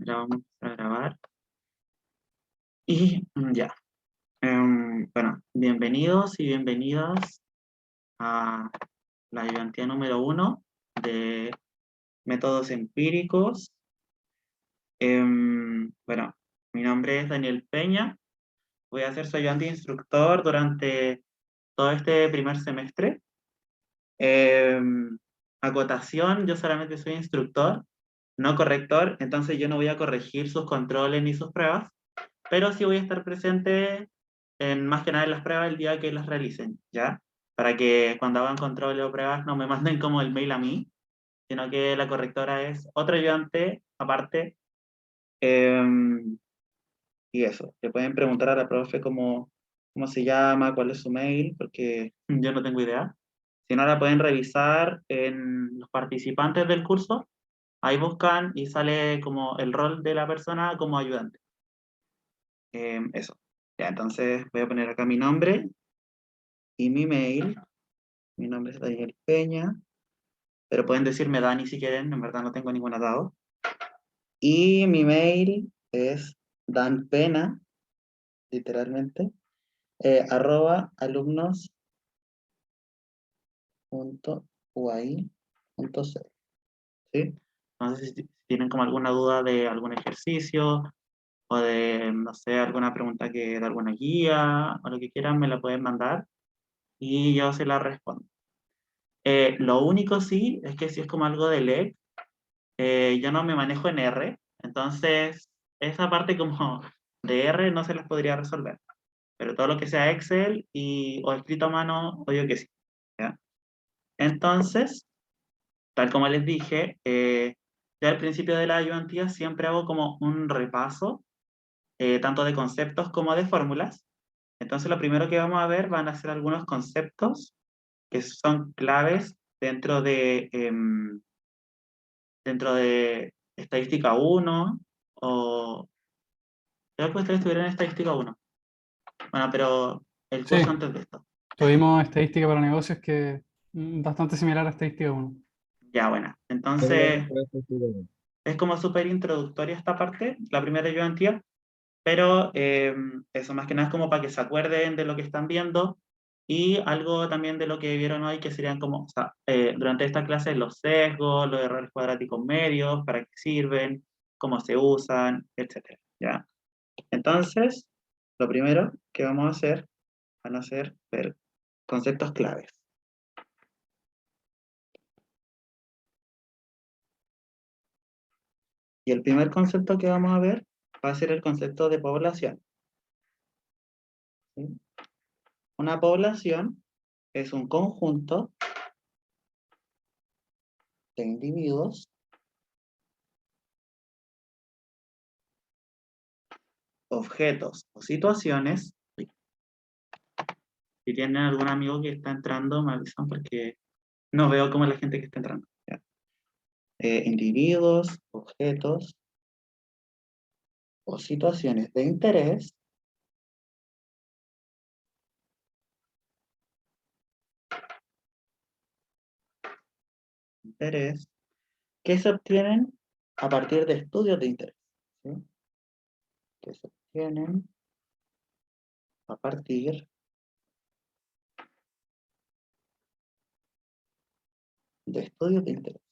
Ya vamos a empezar a grabar. Y ya. Bueno, bienvenidos y bienvenidas a la ayudantía número 1 de métodos empíricos. Bueno, mi nombre es Daniel Peña. Voy a ser su ayudante instructor durante todo este primer semestre. Acotación, yo solamente soy instructor, no corrector, entonces yo no voy a corregir sus controles ni sus pruebas, pero sí voy a estar presente en más que nada en las pruebas el día que las realicen, ¿ya? Para que cuando hagan control o pruebas no me manden como el mail a mí, sino que la correctora es otro ayudante aparte. Y eso, le pueden preguntar a la profe cómo se llama, cuál es su mail, porque yo no tengo idea. Si no, la pueden revisar en los participantes del curso. Ahí buscan y sale como el rol de la persona como ayudante. Eso. Ya, entonces voy a poner acá mi nombre y mi mail. Mi nombre es Daniel Peña, pero pueden decirme Dani si quieren, en verdad no tengo ningún atado. Y mi mail es danpena, literalmente, @alumnos.uai.cl. ¿Sí? Entonces, si tienen como alguna duda de algún ejercicio o de, no sé, alguna pregunta de alguna guía o lo que quieran, me la pueden mandar y yo se la respondo. Lo único sí es que si es como algo de LEC, yo no me manejo en R, entonces esa parte como de R no se las podría resolver, pero todo lo que sea Excel o escrito a mano, obvio que sí, ¿ya? Entonces, tal como les dije, yo al principio de la ayudantía siempre hago como un repaso, tanto de conceptos como de fórmulas. Entonces lo primero que vamos a ver van a ser algunos conceptos que son claves dentro de estadística 1 o creo que ustedes estuvieron en estadística 1. Bueno, pero el curso Sí, antes de esto. tuvimos estadística para negocios que bastante similar a estadística 1. Ya, bueno. Entonces es como súper introductoria esta parte, la primera ayudantía, pero eso más que nada es como para que se acuerden de lo que están viendo y algo también de lo que vieron hoy, que serían como, o sea, durante esta clase los sesgos, los errores cuadráticos medios, para qué sirven, cómo se usan, etcétera, ¿ya? Entonces, lo primero que vamos a hacer van a ser ver conceptos claves. Y el primer concepto que vamos a ver va a ser el concepto de población, ¿sí? Una población es un conjunto de individuos, objetos o situaciones. Si tienen algún amigo que está entrando, me avisan porque no veo cómo es la gente que está entrando, ¿ya? Individuos, objetos o situaciones de interés que se obtienen a partir de estudios de interés, ¿sí? Que se obtienen a partir de estudios de interés.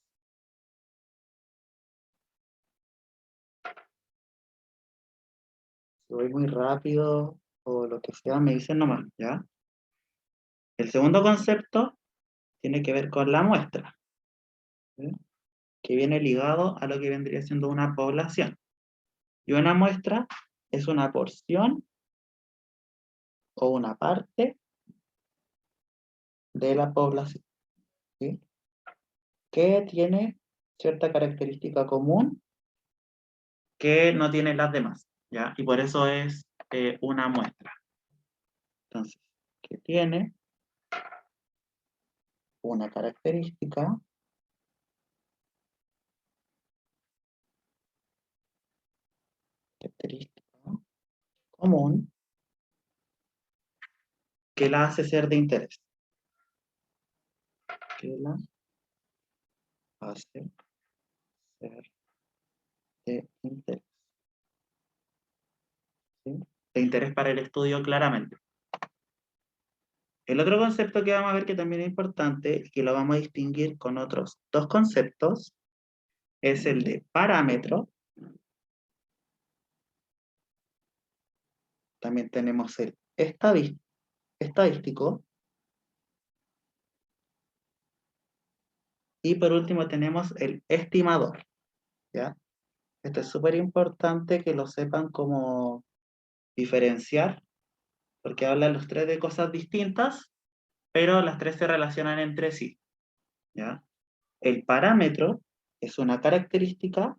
Si voy muy rápido o lo que sea, me dicen nomás, ¿ya? El segundo concepto tiene que ver con la muestra, ¿sí? Que viene ligado a lo que vendría siendo una población. Y una muestra es una porción o una parte de la población, ¿sí? Que tiene cierta característica común que no tienen las demás, ¿ya? Y por eso es una muestra. Entonces, que tiene una característica común que la hace ser de interés. Que la hace ser de interés. interés para el estudio claramente. El otro concepto que vamos a ver que también es importante y que lo vamos a distinguir con otros dos conceptos es el de parámetro. También tenemos el estadístico. Y por último tenemos el estimador. ¿Ya? Esto es súper importante que lo sepan cómo diferenciar, porque hablan los tres de cosas distintas, pero las tres se relacionan entre sí. ¿Ya? El parámetro es una característica.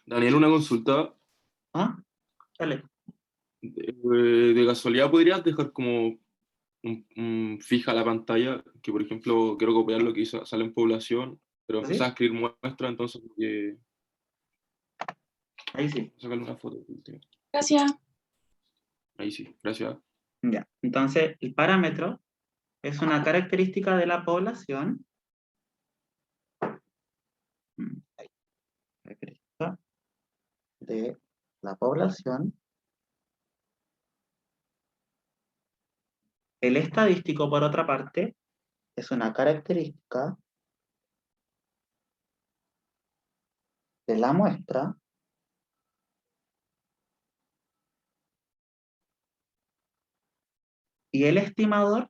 Daniel, una consulta. ¿Ah? Dale. De casualidad, ¿podrías dejar como fija la pantalla? Que, por ejemplo, quiero copiar lo que sale en población, pero ¿Así? empezar a escribir muestra, entonces Ahí sí. sacarle una foto. Gracias. Ahí sí, gracias. Ya. Entonces, el parámetro es una característica de la población. Ahí. Característica de la población. El estadístico, por otra parte, es una característica de la muestra. Y el estimador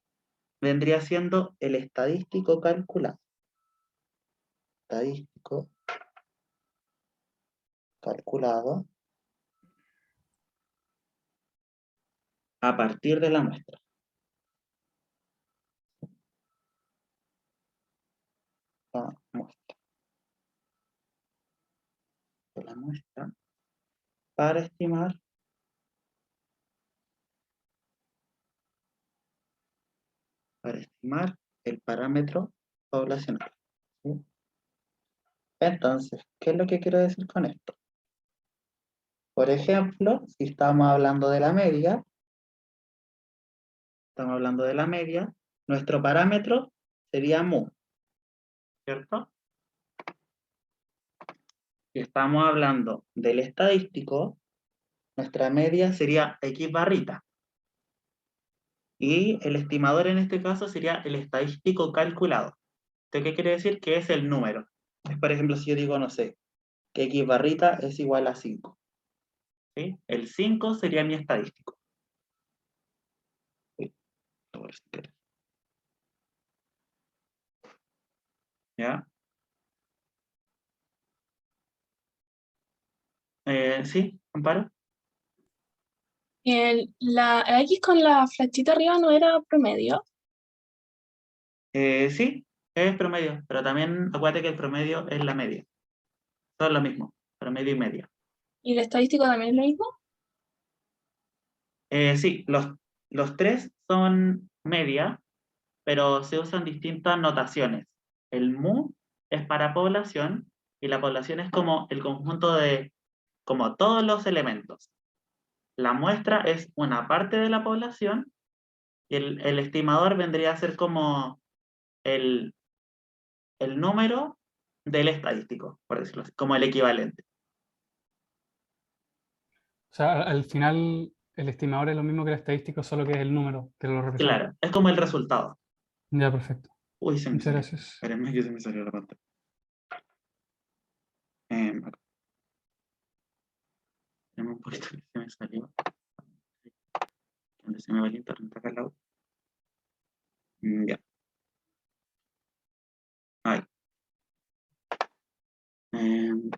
vendría siendo el estadístico calculado. Estadístico calculado a partir de la muestra. La muestra. De la muestra para estimar el parámetro poblacional. ¿Sí? Entonces, ¿qué es lo que quiero decir con esto? Por ejemplo, si estamos hablando de la media, nuestro parámetro sería mu, ¿cierto? Si estamos hablando del estadístico, nuestra media sería X barrita. Y el estimador en este caso sería el estadístico calculado. ¿De qué quiere decir? Que es el número. Es, por ejemplo, si yo digo, no sé, que X barrita es igual a 5. ¿Sí? El 5 sería mi estadístico. Sí. ¿Ya? ¿Sí? ¿Amparo? La X con la flechita arriba no era promedio. Sí, es promedio, pero también acuérdate que el promedio es la media. Son lo mismo, promedio y media. ¿Y el estadístico también es lo mismo? Sí, los tres son media, pero se usan distintas notaciones. El mu es para población y la población es como el conjunto de como todos los elementos. La muestra es una parte de la población y el estimador vendría a ser como el número del estadístico, por decirlo así, como el equivalente. O sea, al final el estimador es lo mismo que el estadístico, solo que es el número que lo representa. Claro, es como el resultado. Ya, perfecto. Uy, se me Muchas salió. gracias. Espérenme que se me salió la pantalla. Acá. Espérenme un poquito que se me salió. Donde se me va el internet acá al lado. Ya. Ahí. Em,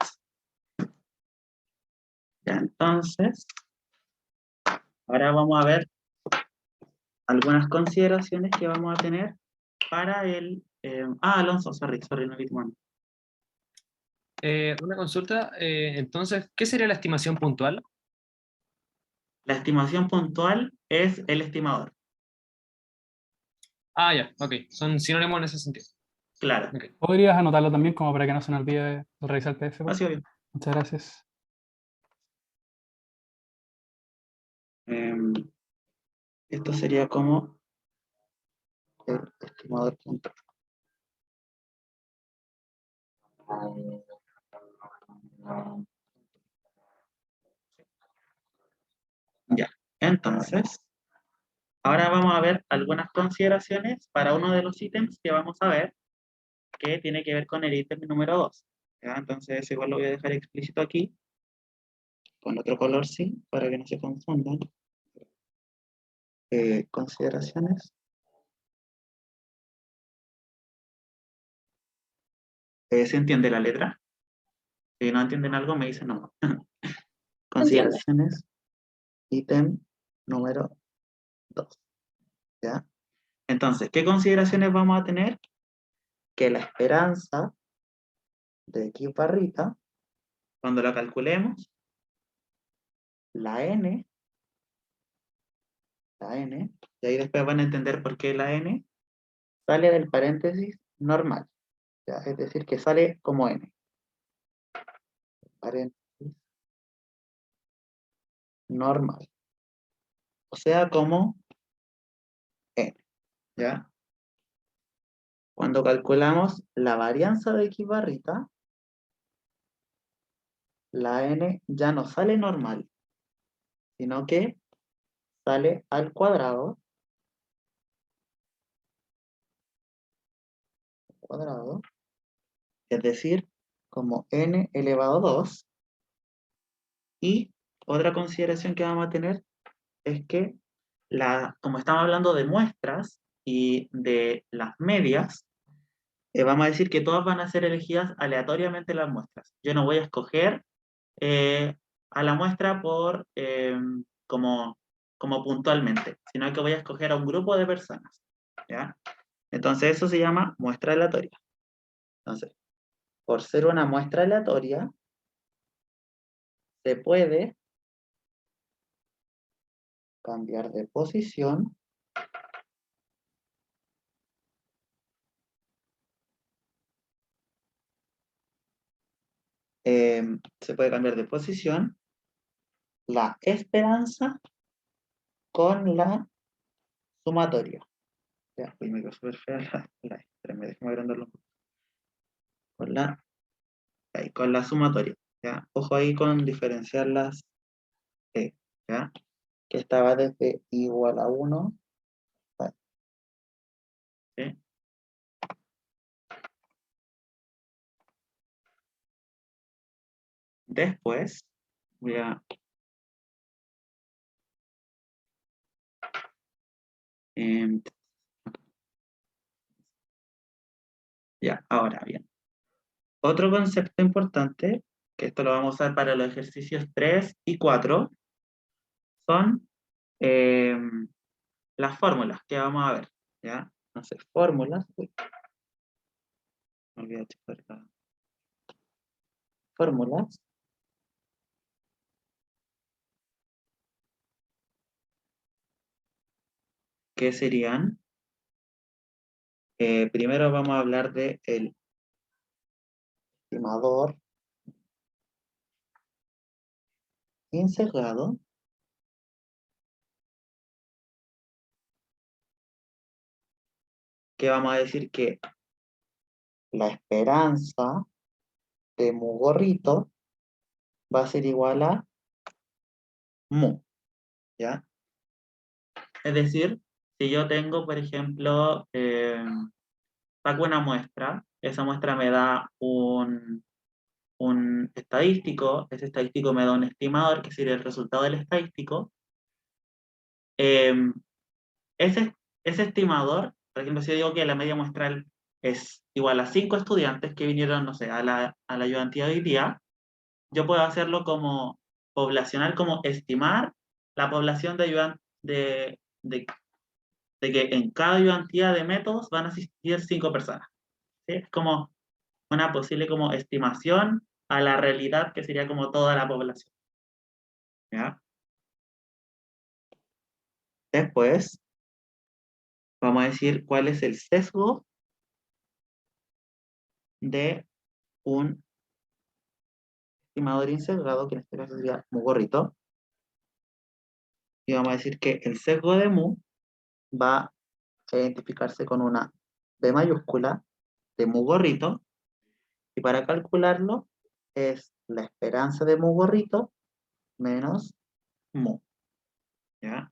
ya, entonces, ahora vamos a ver algunas consideraciones que vamos a tener para el... Alonso, sorry, no vi tu mano. Una consulta, entonces, ¿qué sería la estimación puntual? La estimación puntual es el estimador. Ah, ya, ok, son sinónimos en ese sentido. Claro, Ok. ¿Podrías anotarlo también como para que no se me olvide de revisar el PDF? así obvio. Muchas gracias. Em, Esto sería como el estimador puntual. Entonces, ahora vamos a ver algunas consideraciones para uno de los ítems que vamos a ver, que tiene que ver con el ítem número 2. ¿Ya? Entonces, igual lo voy a dejar explícito aquí, con otro color sí, para que no se confundan. Consideraciones. ¿Se entiende la letra? Si no entienden algo, me dicen no. Consideraciones, ítem número 2. ¿Ya? Entonces, ¿qué consideraciones vamos a tener? Que la esperanza de X barrita, cuando la calculemos, la n, y ahí después van a entender por qué la n sale del paréntesis normal, ¿ya? Es decir, que sale como n. Paréntesis normal. O sea, como n, ¿ya? Cuando calculamos la varianza de X barrita, la n ya no sale normal, sino que sale al cuadrado, es decir, como n elevado a 2. Y otra consideración que vamos a tener es que, como estamos hablando de muestras y de las medias, vamos a decir que todas van a ser elegidas aleatoriamente las muestras. Yo no voy a escoger a la muestra como puntualmente, sino que voy a escoger a un grupo de personas, ¿ya? Entonces eso se llama muestra aleatoria. Entonces, por ser una muestra aleatoria, se puede cambiar de posición la esperanza con la sumatoria. Ya, uy, me quedó súper fea espérenme, déjame agrandarlo un poco. Con la sumatoria, ¿ya? Ojo ahí con diferenciar las ¿ya? Que estaba desde igual a 1, ¿sí? Después voy a ya, ahora bien. Otro concepto importante, que esto lo vamos a usar para los ejercicios 3 y 4, son las fórmulas que vamos a ver, ¿ya? Entonces, fórmulas, me olvidé checar acá. Fórmulas que serían, primero vamos a hablar de el estimador insegado, que vamos a decir que la esperanza de mu gorrito va a ser igual a mu, ¿ya? Es decir, si yo tengo, por ejemplo, saco una muestra, esa muestra me da un estadístico, ese estadístico me da un estimador, que sería el resultado del estadístico. Ese estimador, por ejemplo, si yo digo que la media muestral es igual a 5 estudiantes que vinieron, no sé, a la ayudantía de hoy día, yo puedo hacerlo como poblacional, como estimar la población de que en cada ayudantía de métodos van a asistir 5 personas. ¿Sí? Es como una posible como estimación a la realidad que sería como toda la población. ¿Ya? Después, vamos a decir cuál es el sesgo de un estimador insegado, que en este caso sería mu gorrito. Y vamos a decir que el sesgo de mu va a identificarse con una B mayúscula de mu gorrito. Y para calcularlo es la esperanza de mu gorrito menos mu. ¿Ya?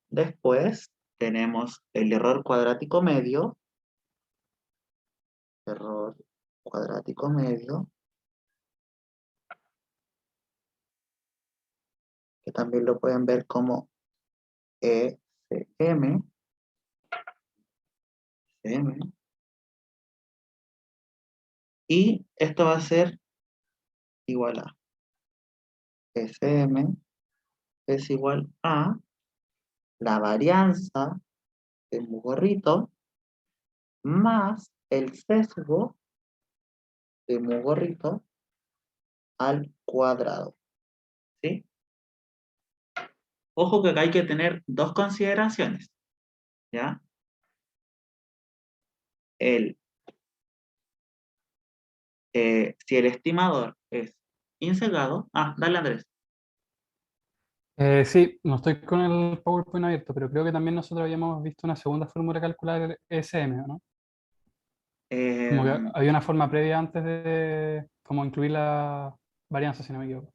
Después tenemos el error cuadrático medio. Error cuadrático medio. Que también lo pueden ver como ECM. Y esto va a ser igual a SM es igual a la varianza del mu gorrito más el sesgo de mu gorrito al cuadrado. ¿Sí? Ojo que acá hay que tener dos consideraciones. ¿Ya? Si el estimador es insegado. Dale Andrés. Sí, no estoy con el PowerPoint abierto, pero creo que también nosotros habíamos visto una segunda fórmula de calcular el ESM, ¿o no? Como que había una forma previa antes de como incluir la varianza, si no me equivoco.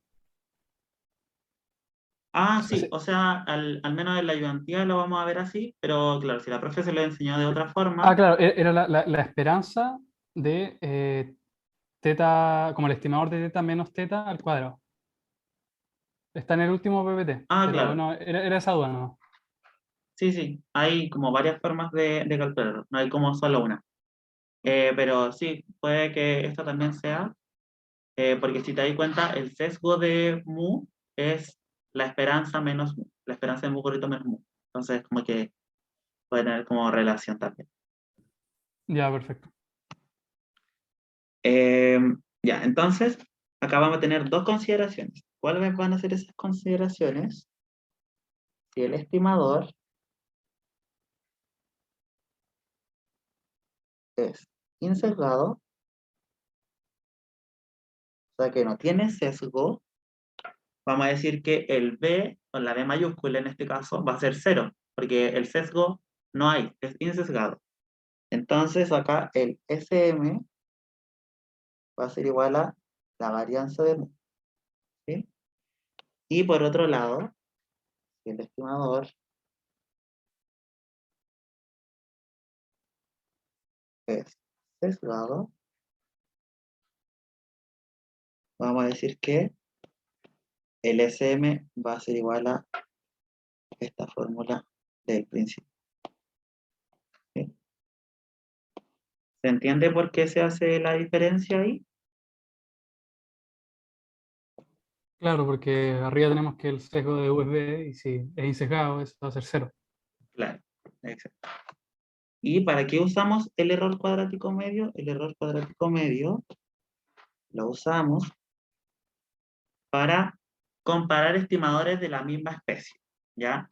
Sí, Sí. o sea, al menos en la ayudantía lo vamos a ver así, pero claro, si la profe se lo enseñó de otra forma. Claro, era la esperanza de teta, como el estimador de teta menos teta al cuadrado. Está en el último PPT, pero Claro. no, era esa duda, ¿no? Sí, hay como varias formas de calcularlo, no hay como solo una. Pero sí, puede que esto también sea, porque si te das cuenta, el sesgo de mu es la esperanza menos mu, la esperanza de mu gorrito menos mu. Entonces, como que puede tener como relación también. Ya, perfecto. Ya, entonces, acá vamos a tener dos consideraciones. ¿Cuáles van a ser esas consideraciones? Si el estimador es insesgado, o sea que no tiene sesgo, vamos a decir que el B, con la B mayúscula en este caso, va a ser 0, porque el sesgo no hay, es insesgado. Entonces acá el SM va a ser igual a la varianza de mu. ¿Sí? Y por otro lado, si el estimador es sesgado, vamos a decir que el SM va a ser igual a esta fórmula del principio. ¿Sí? ¿Se entiende por qué se hace la diferencia ahí? Claro, porque arriba tenemos que el sesgo de USB y si es insesgado, eso va a ser 0. Claro, exacto. ¿Y para qué usamos el error cuadrático medio? El error cuadrático medio lo usamos para comparar estimadores de la misma especie, ¿ya?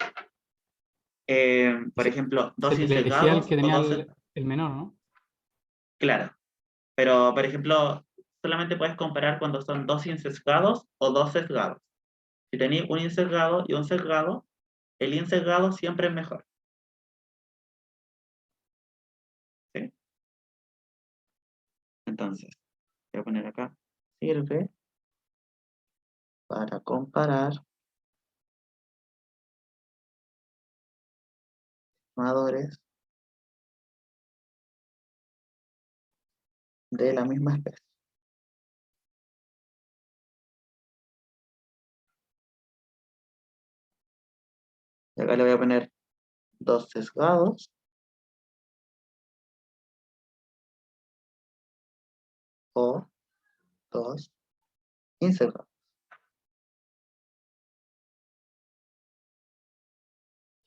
Por ejemplo, dos Se elegía el insesgados que o tenía dos... el menor, ¿no? Claro, pero por ejemplo, solamente puedes comparar cuando son dos insesgados o dos sesgados. Si tenéis un insesgado y un sesgado, el insesgado siempre es mejor. ¿Sí? Entonces, voy a poner acá, sirve para comparar estimadores de la misma especie. Y acá le voy a poner dos sesgados o dos insesgados.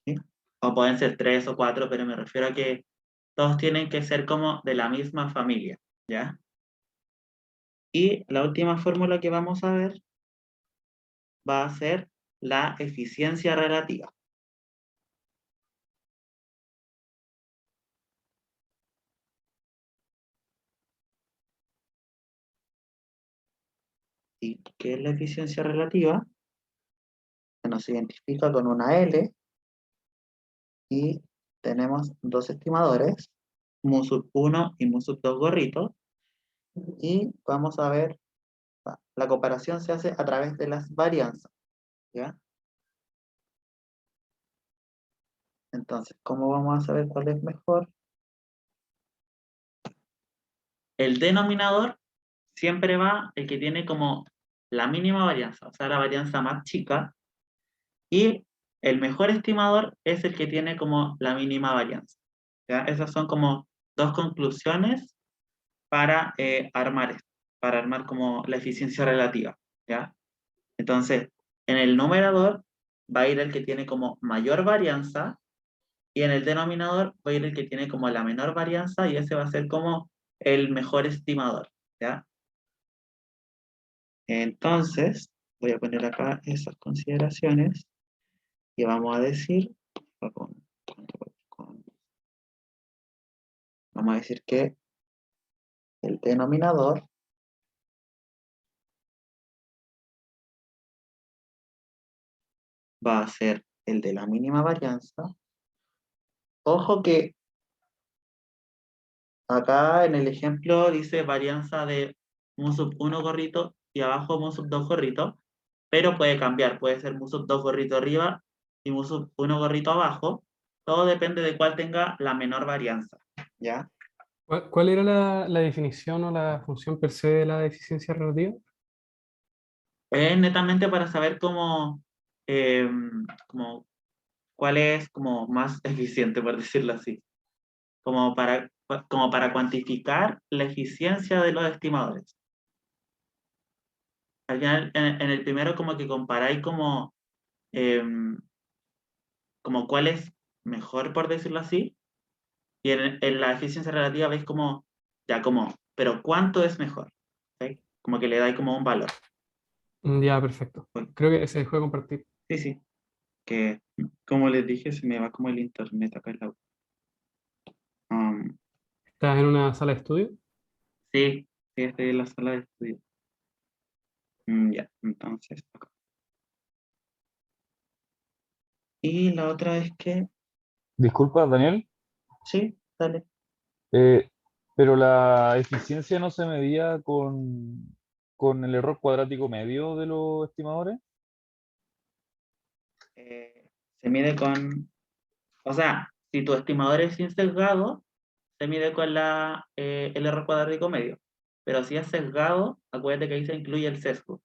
¿Sí? O pueden ser 3 o 4, pero me refiero a que todos tienen que ser como de la misma familia, ¿ya? Y la última fórmula que vamos a ver va a ser la eficiencia relativa. ¿Y qué es la eficiencia relativa? Se nos identifica con una L y tenemos dos estimadores, mu sub 1 y mu sub 2 gorritos, y vamos a ver, la comparación se hace a través de las varianzas, ¿ya? Entonces, ¿cómo vamos a saber cuál es mejor? El denominador siempre va el que tiene como la mínima varianza, o sea, la varianza más chica, y el mejor estimador es el que tiene como la mínima varianza. ¿Ya? Esas son como dos conclusiones para armar esto, para armar como la eficiencia relativa. ¿Ya? Entonces, en el numerador va a ir el que tiene como mayor varianza, y en el denominador va a ir el que tiene como la menor varianza, y ese va a ser como el mejor estimador. ¿Ya? Entonces, voy a poner acá esas consideraciones y vamos a decir, vamos a decir que el denominador va a ser el de la mínima varianza. Ojo que acá en el ejemplo dice varianza de mu sub 1 gorrito y abajo mu sub 2 gorrito, pero puede cambiar, puede ser mu sub 2 gorrito arriba y mu sub 1 gorrito abajo. Todo depende de cuál tenga la menor varianza, ¿ya? ¿Cuál era la definición o la función per se de la eficiencia relativa? Es netamente para saber cómo cuál es como más eficiente, por decirlo así. Como para cuantificar la eficiencia de los estimadores. Al final, en el primero como que comparáis como cuál es mejor, por decirlo así, y en la eficiencia relativa veis pero ¿cuánto es mejor? ¿Sí? Como que le dais como un valor. Ya, perfecto. Creo que se dejó de compartir. Sí, sí, que como les dije, se me va como el internet acá en la... ¿Estás en una sala de estudio? sí, sí, estoy en la sala de estudio. Ya, entonces acá. Y la otra es que, Disculpa, Daniel, sí, dale. eh, pero la eficiencia no se medía con el error cuadrático medio de los estimadores. Se mide o sea, si tu estimador es sin sesgado, se mide con el error cuadrático medio. Pero si es sesgado, acuérdate que ahí se incluye el sesgo.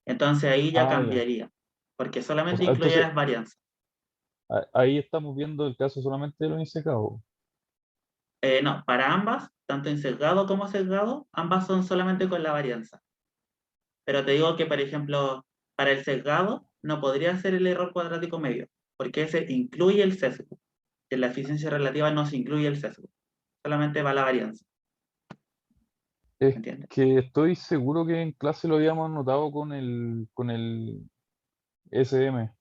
Entonces ahí ya Ah, ya. cambiaría, porque O solamente sea, incluye entonces, las varianzas. ahí estamos viendo el caso solamente de los insecados. No, para ambas, tanto en sesgado como sesgado, ambas son solamente con la varianza. Pero te digo que, por ejemplo, para el sesgado no podría ser el error cuadrático medio, porque ese incluye el sesgo. En la eficiencia relativa no se incluye el sesgo, solamente va la varianza. Es ¿Entiendes? que estoy seguro que en clase lo habíamos notado con el SM.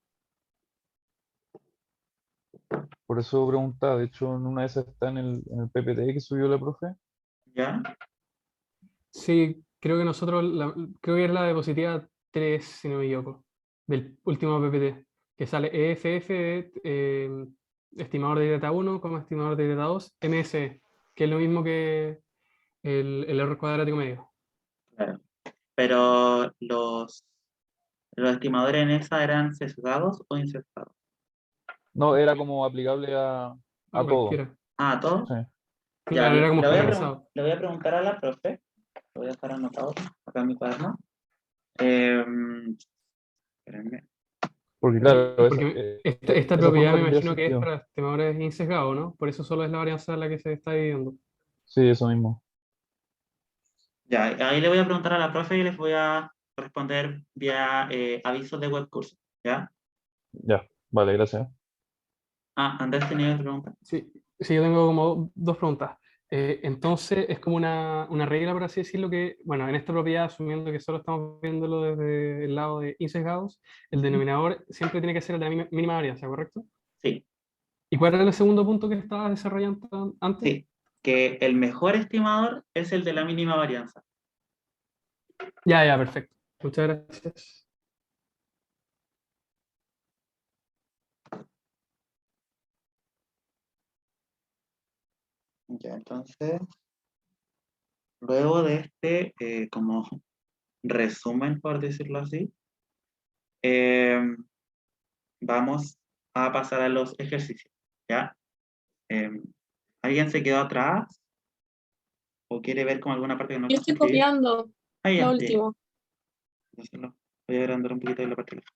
Por eso preguntaba, de hecho, en una de esas está en el PPT que subió la profe. ¿Ya? Sí, creo que creo que es la diapositiva 3, si no me equivoco, del último PPT, que sale EFF, estimador de delta 1 como estimador de delta 2, MSE, que es lo mismo que el error cuadrático medio. Claro. Pero los estimadores en esa eran sesgados o insesgados. No, era como aplicable a todo. Cualquiera. Ah, ¿todos? Sí. Ya, Claro, era como generalizado. le voy a preguntar a la profe. Lo voy a estar anotado acá en mi cuaderno. Eh, espérenme. Porque claro, Porque esta esa propiedad fórmula me tendría imagino que es sentido. para estimadores insesgados, ¿no? Por eso solo es la varianza la que se está dividiendo. Sí, eso mismo. Ya, ahí le voy a preguntar a la profe y les voy a responder vía avisos de web curso. ¿Ya? Ya, vale, gracias. Ah, Andrés tenía que preguntar. Sí, sí, yo tengo como dos preguntas. Entonces, es como una regla, por así decirlo, que, bueno, en esta propiedad, asumiendo que solo estamos viéndolo desde el lado de insesgados, el denominador siempre tiene que ser el de la mínima varianza, ¿correcto? Sí, ¿Y cuál era el segundo punto que estabas desarrollando antes? sí. Que el mejor estimador es el de la mínima varianza. Ya, ya, perfecto. Muchas gracias. Ya, entonces, luego de este, como resumen, por decirlo así, eh, vamos a pasar a los ejercicios, ¿ya? ¿Alguien se quedó atrás? ¿O quiere ver con alguna parte que no Yo estoy alcanza a escribir? copiando Ah, ya, lo ya, ya. último. Entonces voy a agrandar un poquito de la parte de la...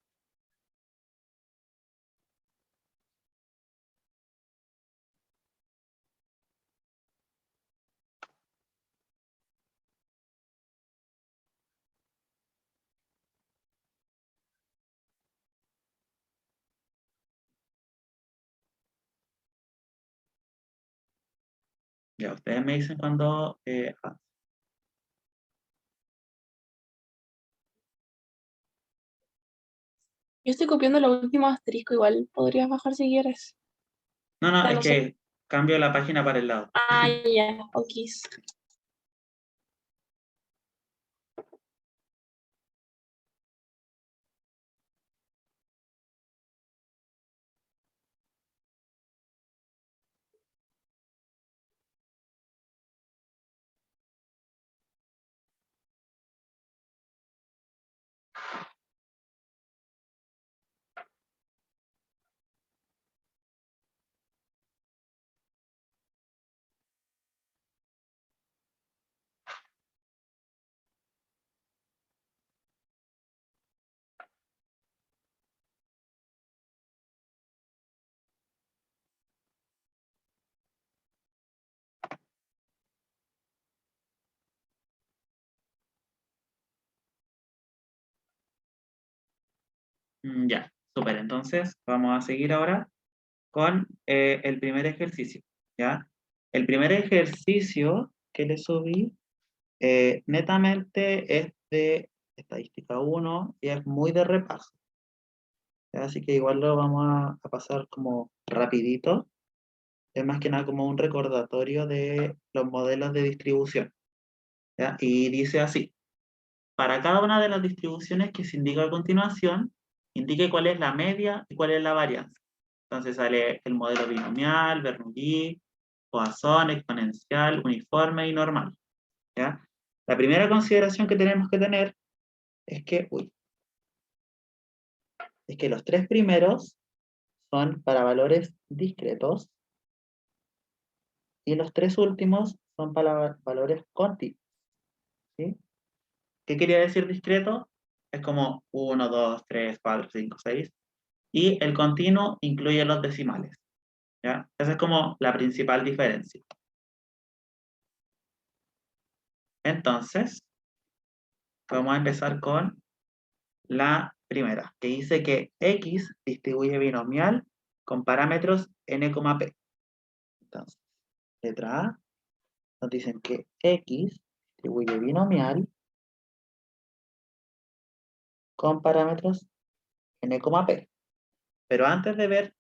Ya, ustedes me dicen cuando... Yo estoy copiando lo último asterisco, igual podrías bajar si quieres. No, no, Ya es no sé. que cambio la página para el lado. Ah, ya, ok. Ya, súper. Entonces, vamos a seguir ahora con el primer ejercicio, ¿ya? El primer ejercicio que le subí netamente es de estadística 1 y es muy de repaso, ¿ya? Así que igual lo vamos a pasar como rapidito. Es más que nada como un recordatorio de los modelos de distribución, ¿ya? Y dice así: para cada una de las distribuciones que se indica a continuación, indique cuál es la media y cuál es la varianza. Entonces sale el modelo binomial, Bernoulli, Poisson, exponencial, uniforme y normal, ¿ya? La primera consideración que tenemos que tener es que, es que los tres primeros son para valores discretos y los tres últimos son para valores continuos, ¿sí? ¿Qué quería decir discreto? Es como 1, 2, 3, 4, 5, 6. Y el continuo incluye los decimales, ¿ya? Esa es como la principal diferencia. Entonces, vamos a empezar con la primera, que dice que X distribuye binomial con parámetros n, p. Entonces, letra A, nos dicen que X distribuye binomial con parámetros n, p. Pero antes de ver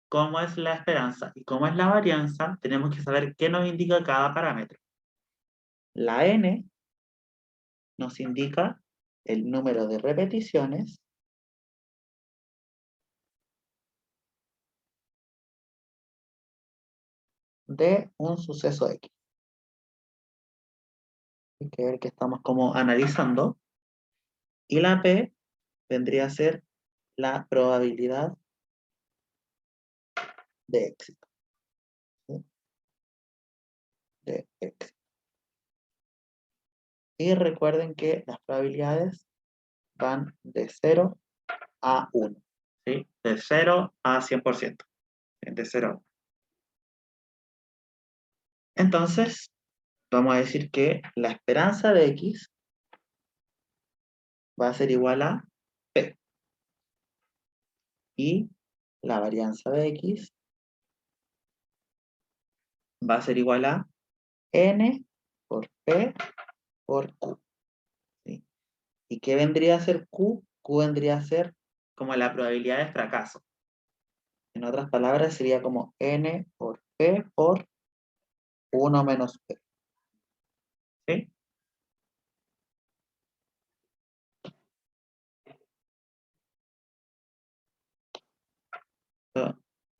cómo es la esperanza y cómo es la varianza, tenemos que saber qué nos indica cada parámetro. La n nos indica el número de repeticiones de un suceso X. Hay que ver que estamos como analizando. Y la P vendría a ser la probabilidad de éxito, ¿sí? De éxito. Y recuerden que las probabilidades van de 0 a 1, ¿sí? De 0 a 100%. De 0 a 1. Entonces, vamos a decir que la esperanza de X va a ser igual a P. Y la varianza de X va a ser igual a N por P por Q, ¿sí? ¿Y qué vendría a ser Q? Q vendría a ser como la probabilidad de fracaso. En otras palabras, sería como N por P por 1 menos P, ¿sí?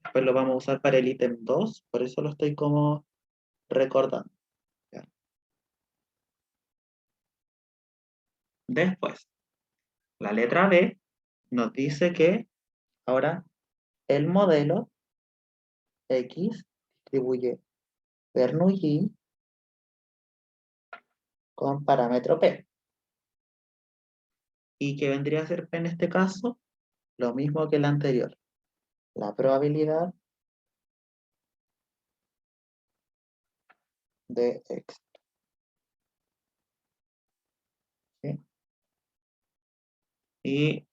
Después lo vamos a usar para el ítem 2, por eso lo estoy como recordando, ¿ya? Después, la letra B nos dice que ahora el modelo X distribuye Bernoulli con parámetro P. ¿Y qué vendría a ser P en este caso? Lo mismo que el anterior. La probabilidad de X. ¿Sí? Y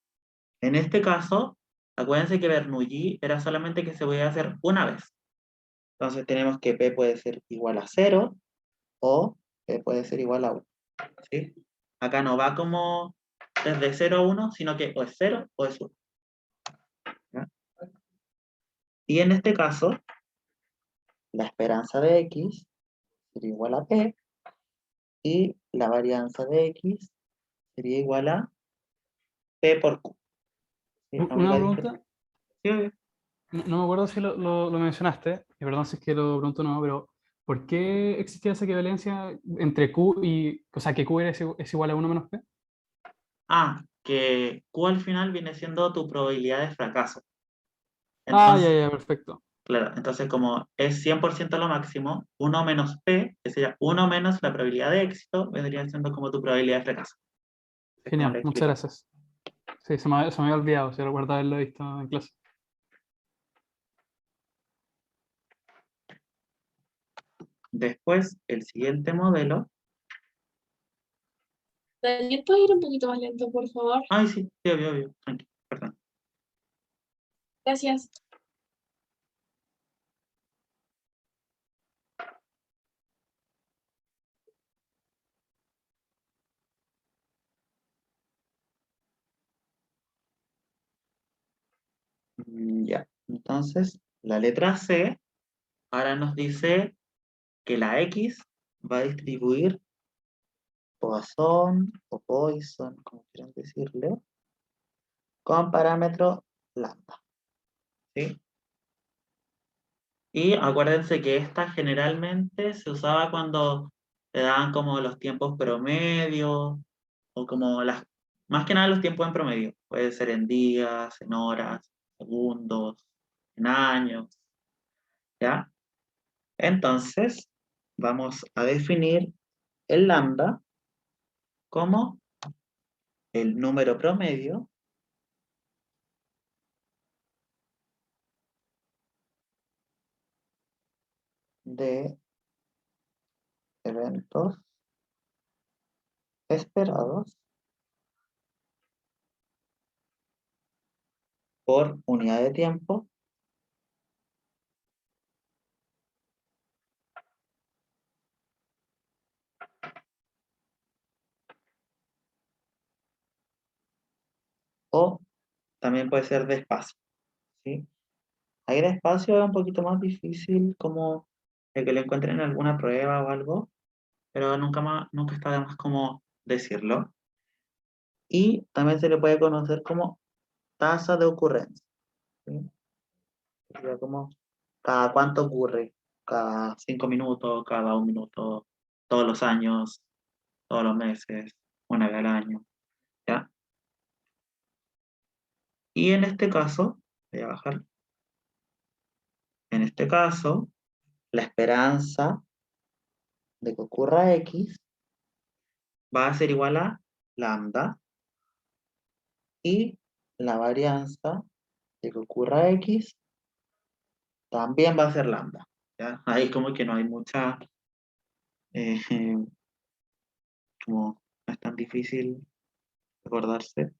en este caso, acuérdense que Bernoulli era solamente que se podía hacer una vez. Entonces tenemos que P puede ser igual a 0 o P puede ser igual a 1. ¿Sí? Acá no va como desde 0 a 1, sino que o es 0 o es 1. ¿Ya? Y en este caso, la esperanza de X sería igual a P y la varianza de X sería igual a P por Q. ¿Sí? Una pregunta, Sí, obvio. no me acuerdo si lo mencionaste, y perdón si es que lo pregunto no, pero ¿por qué existía esa equivalencia entre Q y, o sea, que Q es igual a 1 menos P? Que Q al final viene siendo tu probabilidad de fracaso. Ah, ya, Entonces, ya, perfecto. claro, entonces como es 100% lo máximo, 1 menos P, que sería 1 menos la probabilidad de éxito, vendría siendo como tu probabilidad de fracaso. Es como Genial, lo muchas explico. gracias. Sí, se me había olvidado, si recuerdo haberlo visto en clase. Después, el siguiente modelo. Daniel, ¿puedes ir un poquito más lento, por favor? Ay, sí, sí, obvio, obvio, tranquilo, perdón. Gracias. Ya, entonces, la letra C ahora nos dice que la X va a distribuir Poisson o Poisson, como quieran decirle, con parámetro lambda. ¿Sí? Y acuérdense que esta generalmente se usaba cuando te daban como los tiempos promedio o como más que nada los tiempos en promedio. Puede ser en días, en horas, segundos, en años, ¿ya? Entonces, vamos a definir el lambda como el número promedio de eventos esperados por unidad de tiempo o también puede ser de espacio, ¿sí? Ahí de espacio es un poquito más difícil como de que lo encuentren en alguna prueba o algo, pero nunca está de más como decirlo. Y también se le puede conocer como tasa de ocurrencia, ¿sí? Sería como cada cuánto ocurre, cada 5 minutos, cada 1 minuto, todos los años, todos los meses, una vez al año, ¿ya? Y en este caso, voy a bajar, en este caso, la esperanza de que ocurra X va a ser igual a lambda y la varianza de que ocurra X también va a ser lambda, ¿ya? Ahí como que no hay mucha, eh, como no es tan difícil recordarse.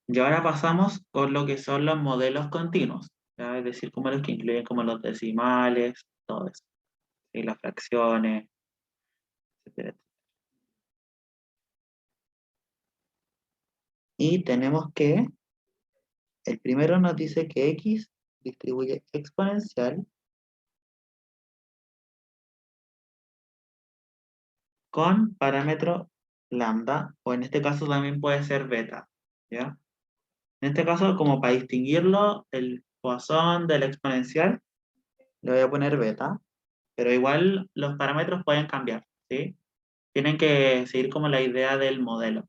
Y ahora pasamos con lo que son los modelos continuos, ¿ya? Es decir, como los que incluyen como los decimales, todo eso, y las fracciones, etcétera. Y tenemos que, el primero nos dice que X distribuye exponencial con parámetro lambda, o en este caso también puede ser beta, ¿ya? En este caso, como para distinguirlo, el Poisson del exponencial, le voy a poner beta, pero igual los parámetros pueden cambiar, ¿sí? tienen que seguir como la idea del modelo.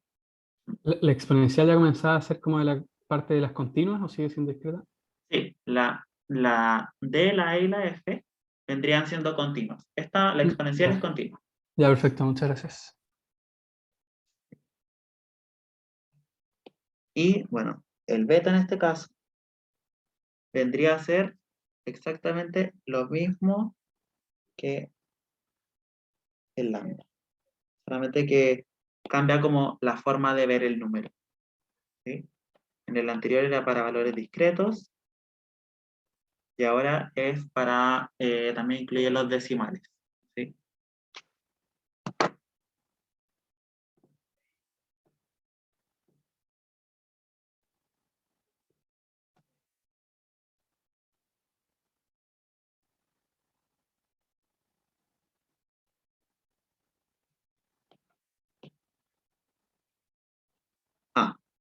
¿La exponencial ya comenzaba a ser como de la parte de las continuas o sigue siendo discreta? Sí, la D, la E y la F vendrían siendo continuas. La exponencial es continua. Ya, perfecto, muchas gracias. Y bueno, el beta en este caso vendría a ser exactamente lo mismo que el lambda. Solamente que cambia como la forma de ver el número. ¿Sí? En el anterior era para valores discretos y ahora es para, también incluye los decimales. ¿Sí?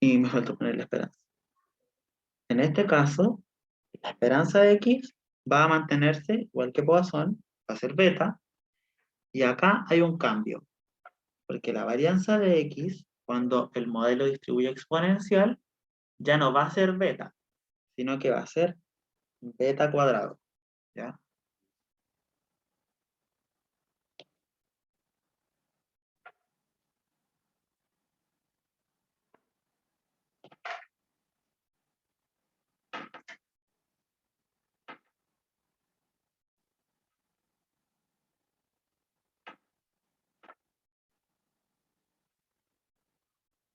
Y me faltó poner la esperanza. En este caso, la esperanza de X va a mantenerse igual que Poisson, va a ser beta, y acá hay un cambio, porque la varianza de X, cuando el modelo distribuye exponencial, ya no va a ser beta, sino que va a ser beta cuadrado, ¿ya?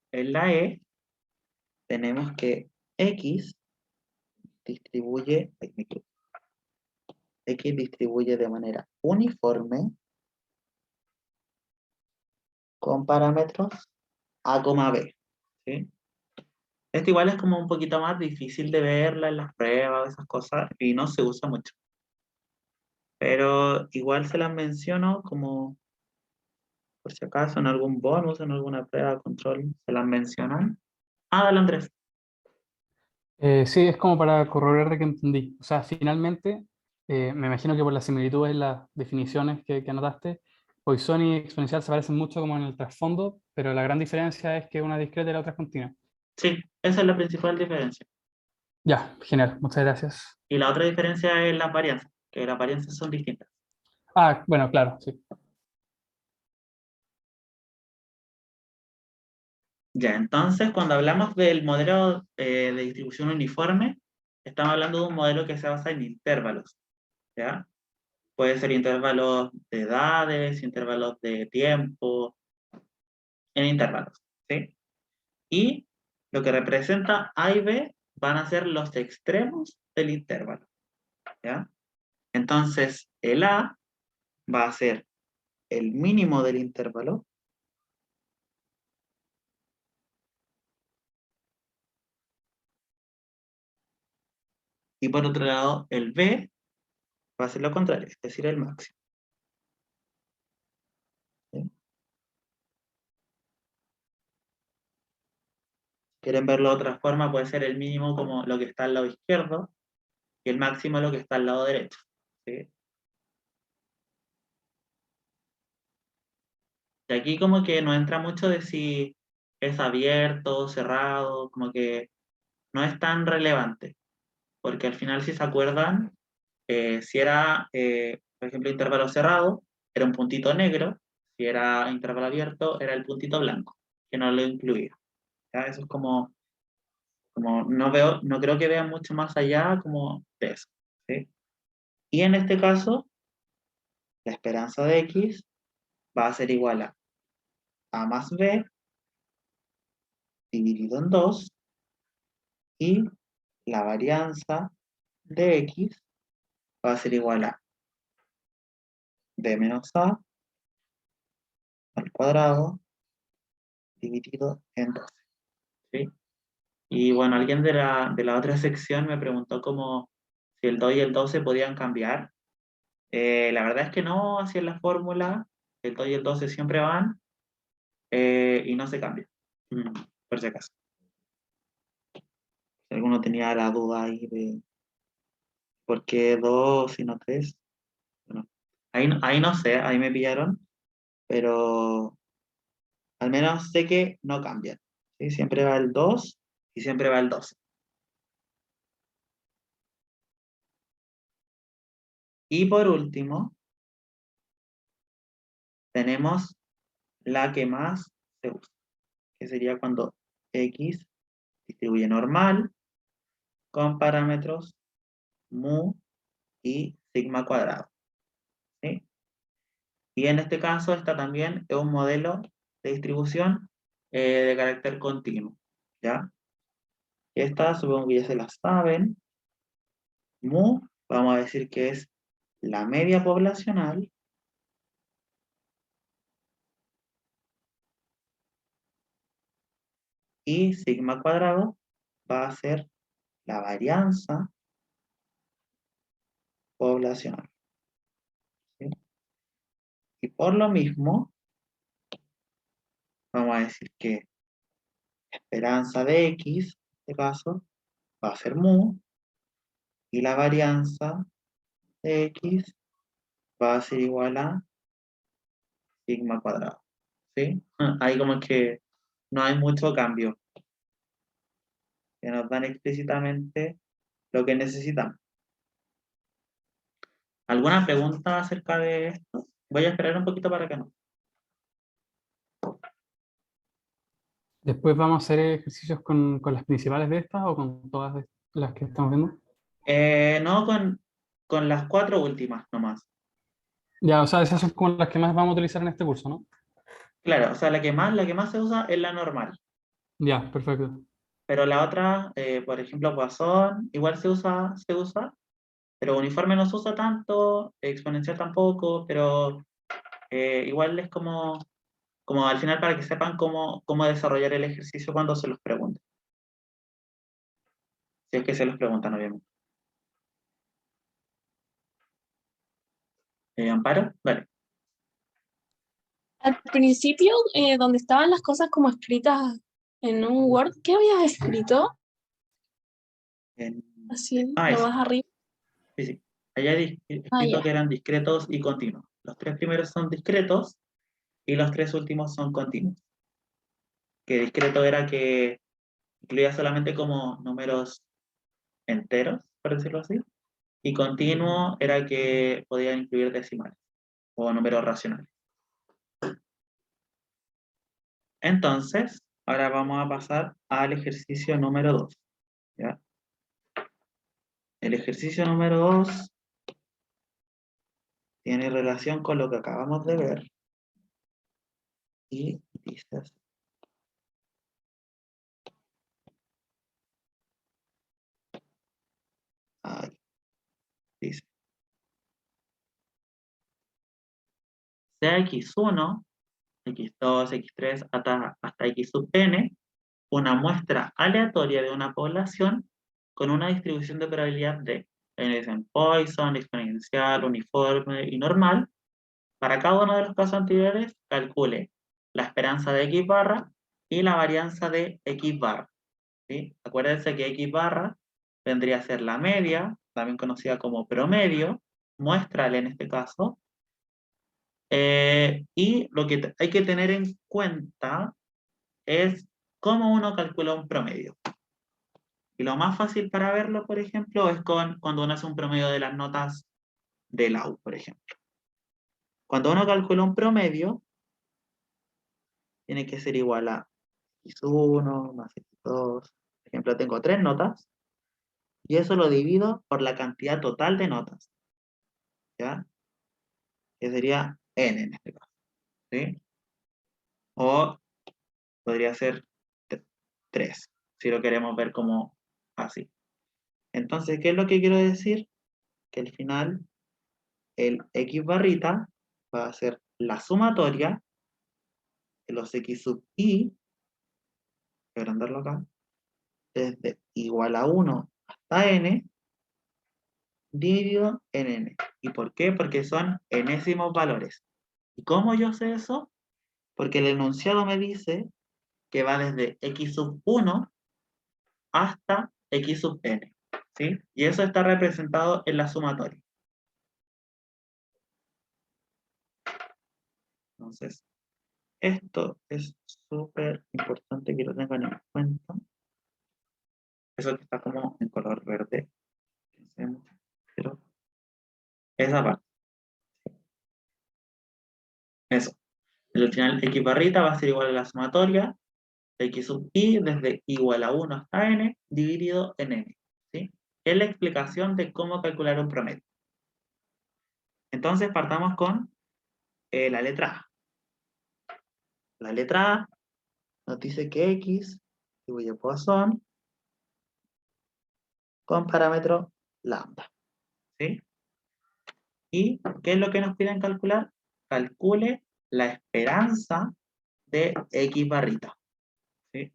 En la E tenemos que X distribuye, X distribuye de manera uniforme con parámetros A, B. ¿Sí? Esto igual es como un poquito más difícil de verla en las pruebas, esas cosas, y no se usa mucho. Pero igual se las menciono como, por si acaso, en algún bonus, en alguna prueba de control, se las mencionan. Dale, Andrés. Sí, es como para corroborar de que entendí. O sea, finalmente, me imagino que por las similitudes en las definiciones que anotaste, Poisson y exponencial se parecen mucho como en el trasfondo, pero la gran diferencia es que una es discreta y la otra es continua. Sí, esa es la principal diferencia. Ya, genial, muchas gracias. Y la otra diferencia es las varianzas, que las varianzas son distintas. Ah, bueno, claro, sí. Ya, entonces cuando hablamos del modelo de distribución uniforme, estamos hablando de un modelo que se basa en intervalos, ¿ya? Puede ser intervalos de edades, intervalos de tiempo, en intervalos, ¿sí? Y lo que representa A y B van a ser los extremos del intervalo, ¿ya? Entonces, el A va a ser el mínimo del intervalo y por otro lado, el B va a ser lo contrario, es decir, el máximo. ¿Sí? Quieren verlo de otra forma, puede ser el mínimo como lo que está al lado izquierdo y el máximo lo que está al lado derecho. ¿Sí? Y aquí como que no entra mucho de si es abierto o cerrado, como que no es tan relevante, porque al final si se acuerdan, si era, por ejemplo, intervalo cerrado, era un puntito negro, si era intervalo abierto, era el puntito blanco, que no lo incluía. ¿Ya? Eso es como no creo que vean mucho más allá como de eso. ¿Sí? Y en este caso, la esperanza de X va a ser igual a más B dividido en 2 y la varianza de X va a ser igual a B menos A al cuadrado dividido en 12. ¿Sí? Y bueno, alguien de la otra sección me preguntó como si el 2 y el 2 se podían cambiar. La verdad es que no, así es la fórmula, el 2 y el 12 siempre van y no se cambian, por si acaso. Si alguno tenía la duda ahí de por qué 2 y no 3, bueno, ahí no sé, ahí me pillaron, pero Al menos sé que no cambian. ¿Sí? Siempre va el 2 y siempre va el 12. Y por último, tenemos la que más se usa, que sería cuando X distribuye normal con parámetros mu y sigma cuadrado. ¿Sí? Y en este caso, esta también es un modelo de distribución de carácter continuo. ¿Ya? Esta supongo que ya se la saben. Mu, vamos a decir que es la media poblacional. Y sigma cuadrado va a ser la varianza poblacional. ¿Sí? Y por lo mismo, vamos a decir que esperanza de X, en este caso, va a ser mu, y la varianza de X va a ser igual a sigma cuadrado. ¿Sí? Ahí como que no hay mucho cambio, que nos dan explícitamente lo que necesitamos. ¿Alguna pregunta acerca de esto? Voy a esperar un poquito para que no. Después vamos a hacer ejercicios con las principales de estas o con todas las que estamos viendo. No con las 4 últimas nomás. Ya, o sea, esas son como las que más vamos a utilizar en este curso, ¿no? Claro, o sea, la que más se usa es la normal. Ya, perfecto. Pero la otra, por ejemplo, Poisson, igual se usa, pero uniforme no se usa tanto, exponencial tampoco, pero igual es como al final para que sepan cómo desarrollar el ejercicio cuando se los pregunten. Si es que se los preguntan, obviamente. ¿Amparo? Vale. Al principio, donde estaban las cosas como escritas en un Word, ¿qué habías escrito? Así, lo Eso. más arriba. Sí, sí. Allá he escrito Ya. que eran discretos y continuos. Los 3 primeros son discretos y los 3 últimos son continuos. Que discreto era que incluía solamente como números enteros, por decirlo así, y continuo era que podía incluir decimales o números racionales. Entonces, ahora vamos a pasar al ejercicio número 2. ¿Ya? El ejercicio número 2 tiene relación con lo que acabamos de ver y dice así. Ahí, dice. Sea x1, x2, x3 hasta x sub n, una muestra aleatoria de una población con una distribución de probabilidad de, en Poisson, exponencial, uniforme y normal. Para cada uno de los casos anteriores, calcule la esperanza de x barra y la varianza de x barra. ¿Sí? Acuérdense que x barra vendría a ser la media, también conocida como promedio, muéstrale en este caso. Y lo que hay que tener en cuenta es cómo uno calcula un promedio. Y lo más fácil para verlo, por ejemplo, es cuando uno hace un promedio de las notas de la U, por ejemplo. Cuando uno calcula un promedio, tiene que ser igual a x1 más x2. Por ejemplo, tengo 3 notas, y eso lo divido por la cantidad total de notas, ¿ya? Que sería n en este caso, ¿sí? O podría ser 3, si lo queremos ver como así. Entonces, ¿qué es lo que quiero decir? Que al final el x barrita va a ser la sumatoria de los x sub i, voy a agrandarlo acá, desde igual a 1 hasta n, dividido en n. ¿Y por qué? Porque son enésimos valores. ¿Y cómo yo sé eso? Porque el enunciado me dice que va desde x sub 1 hasta x sub n. ¿Sí? Y eso está representado en la sumatoria. Entonces, esto es súper importante que lo tengan en cuenta. Eso que está como en color verde. Pero esa parte. Eso. Al final, x barrita va a ser igual a la sumatoria de x sub i desde igual a 1 hasta n dividido en n. ¿Sí? Es la explicación de cómo calcular un promedio. Entonces partamos con la letra A. La letra A nos dice que x distribuye Poisson con parámetro lambda. ¿Sí? ¿Y qué es lo que nos piden calcular? Calcule la esperanza de x barrita. ¿Sí?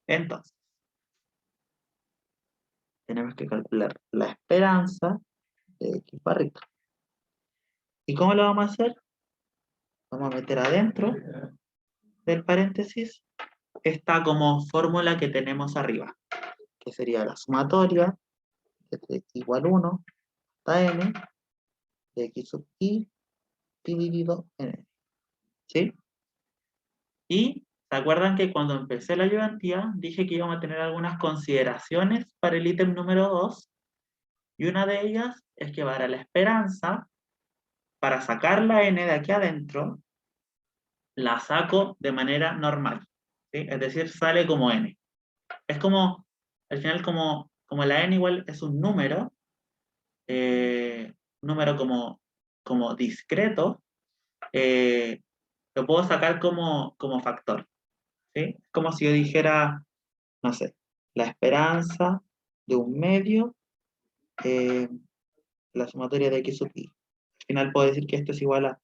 Entonces, tenemos que calcular la esperanza de x barrita. ¿Y cómo lo vamos a hacer? Vamos a meter adentro del paréntesis esta como fórmula que tenemos arriba, que sería la sumatoria de igual 1 hasta n de x sub i dividido en n. ¿Sí? Y ¿se acuerdan que cuando empecé la ayudantía dije que íbamos a tener algunas consideraciones para el ítem número 2? Y una de ellas es que para la esperanza, para sacar la n de aquí adentro, la saco de manera normal. ¿Sí? Es decir, sale como n. Es como, al final, como la n igual es un número como discreto, lo puedo sacar como factor. ¿Sí? Como si yo dijera, no sé, la esperanza de un medio, la sumatoria de x sub i. Al final puedo decir que esto es igual a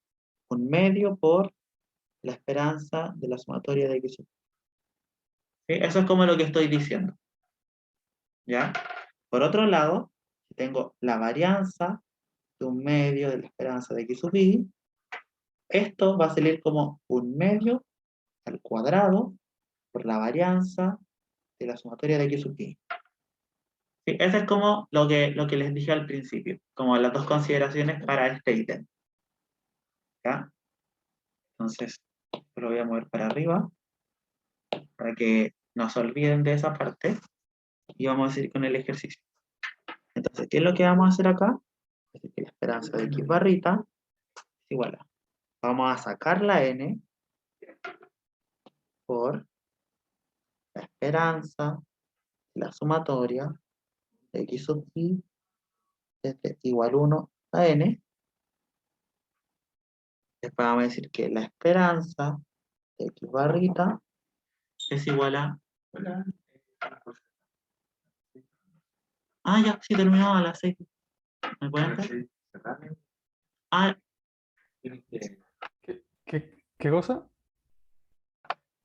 un medio por la esperanza de la sumatoria de x sub i. ¿Sí? Eso es como lo que estoy diciendo. ¿Ya? Por otro lado, si tengo la varianza de un medio de la esperanza de x sub i, esto va a salir como un medio al cuadrado por la varianza de la sumatoria de x sub i. Sí, eso es como lo que les dije al principio, como las dos consideraciones para este ítem. ¿Ya? Entonces, lo voy a mover para arriba, para que no se olviden de esa parte, y vamos a seguir con el ejercicio. Entonces, ¿qué es lo que vamos a hacer acá? Es decir, que la esperanza de x barrita es igual a, vamos a sacar la n por la esperanza, la sumatoria de x sub i desde igual 1 a n. Después vamos a decir que la esperanza de x barrita es igual a... Ah, ya, sí, terminó a las 6. ¿Me pueden hacer? Ah, ¿Qué cosa?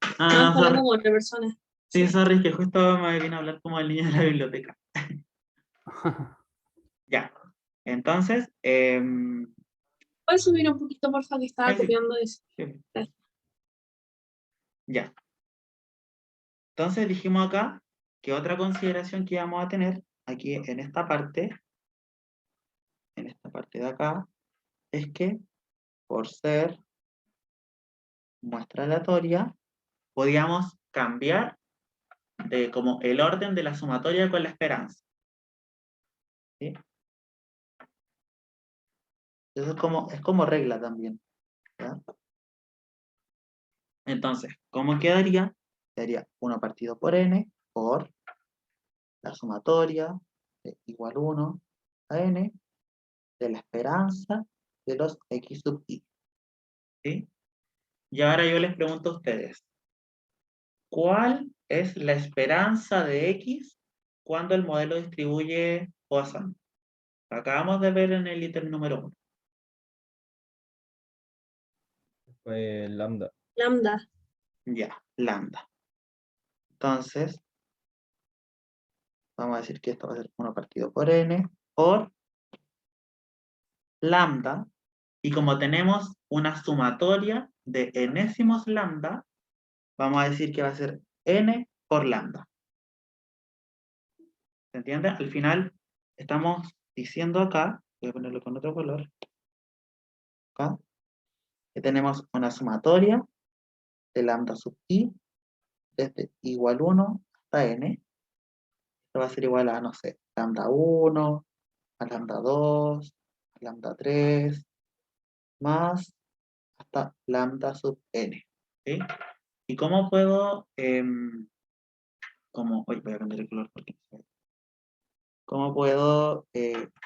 Estamos hablando sorry. con otra persona. Sí, sorry, que justo me vine a hablar como el niño de la biblioteca. Ya, entonces, ¿Puedes subir un poquito, por favor, que estaba sí, copiando eso? sí, Gracias. ya. Entonces dijimos acá que otra consideración que íbamos a tener aquí en esta parte de acá, es que por ser muestra aleatoria, podíamos cambiar de como el orden de la sumatoria con la esperanza. ¿Sí? Eso es como regla también. ¿Ya? Entonces, ¿cómo quedaría? Quedaría 1 partido por n por la sumatoria de igual 1 a n de la esperanza de los x sub i. ¿Sí? Y ahora yo les pregunto a ustedes, ¿cuál es la esperanza de x cuando el modelo distribuye Poisson? Acabamos de ver en el ítem número 1. Lambda. Lambda. Ya, lambda. Entonces, vamos a decir que esto va a ser 1 partido por n por lambda. Y como tenemos una sumatoria de enésimos lambda, vamos a decir que va a ser n por lambda. ¿Se entiende? Al final estamos diciendo acá, voy a ponerlo con otro color, acá, que tenemos una sumatoria de lambda sub i, desde igual 1 hasta n. Esto va a ser igual a, no sé, lambda 1, a lambda 2, a lambda 3, más hasta lambda sub n. ¿Sí? ¿Y cómo puedo, voy a cambiar el color porque cómo puedo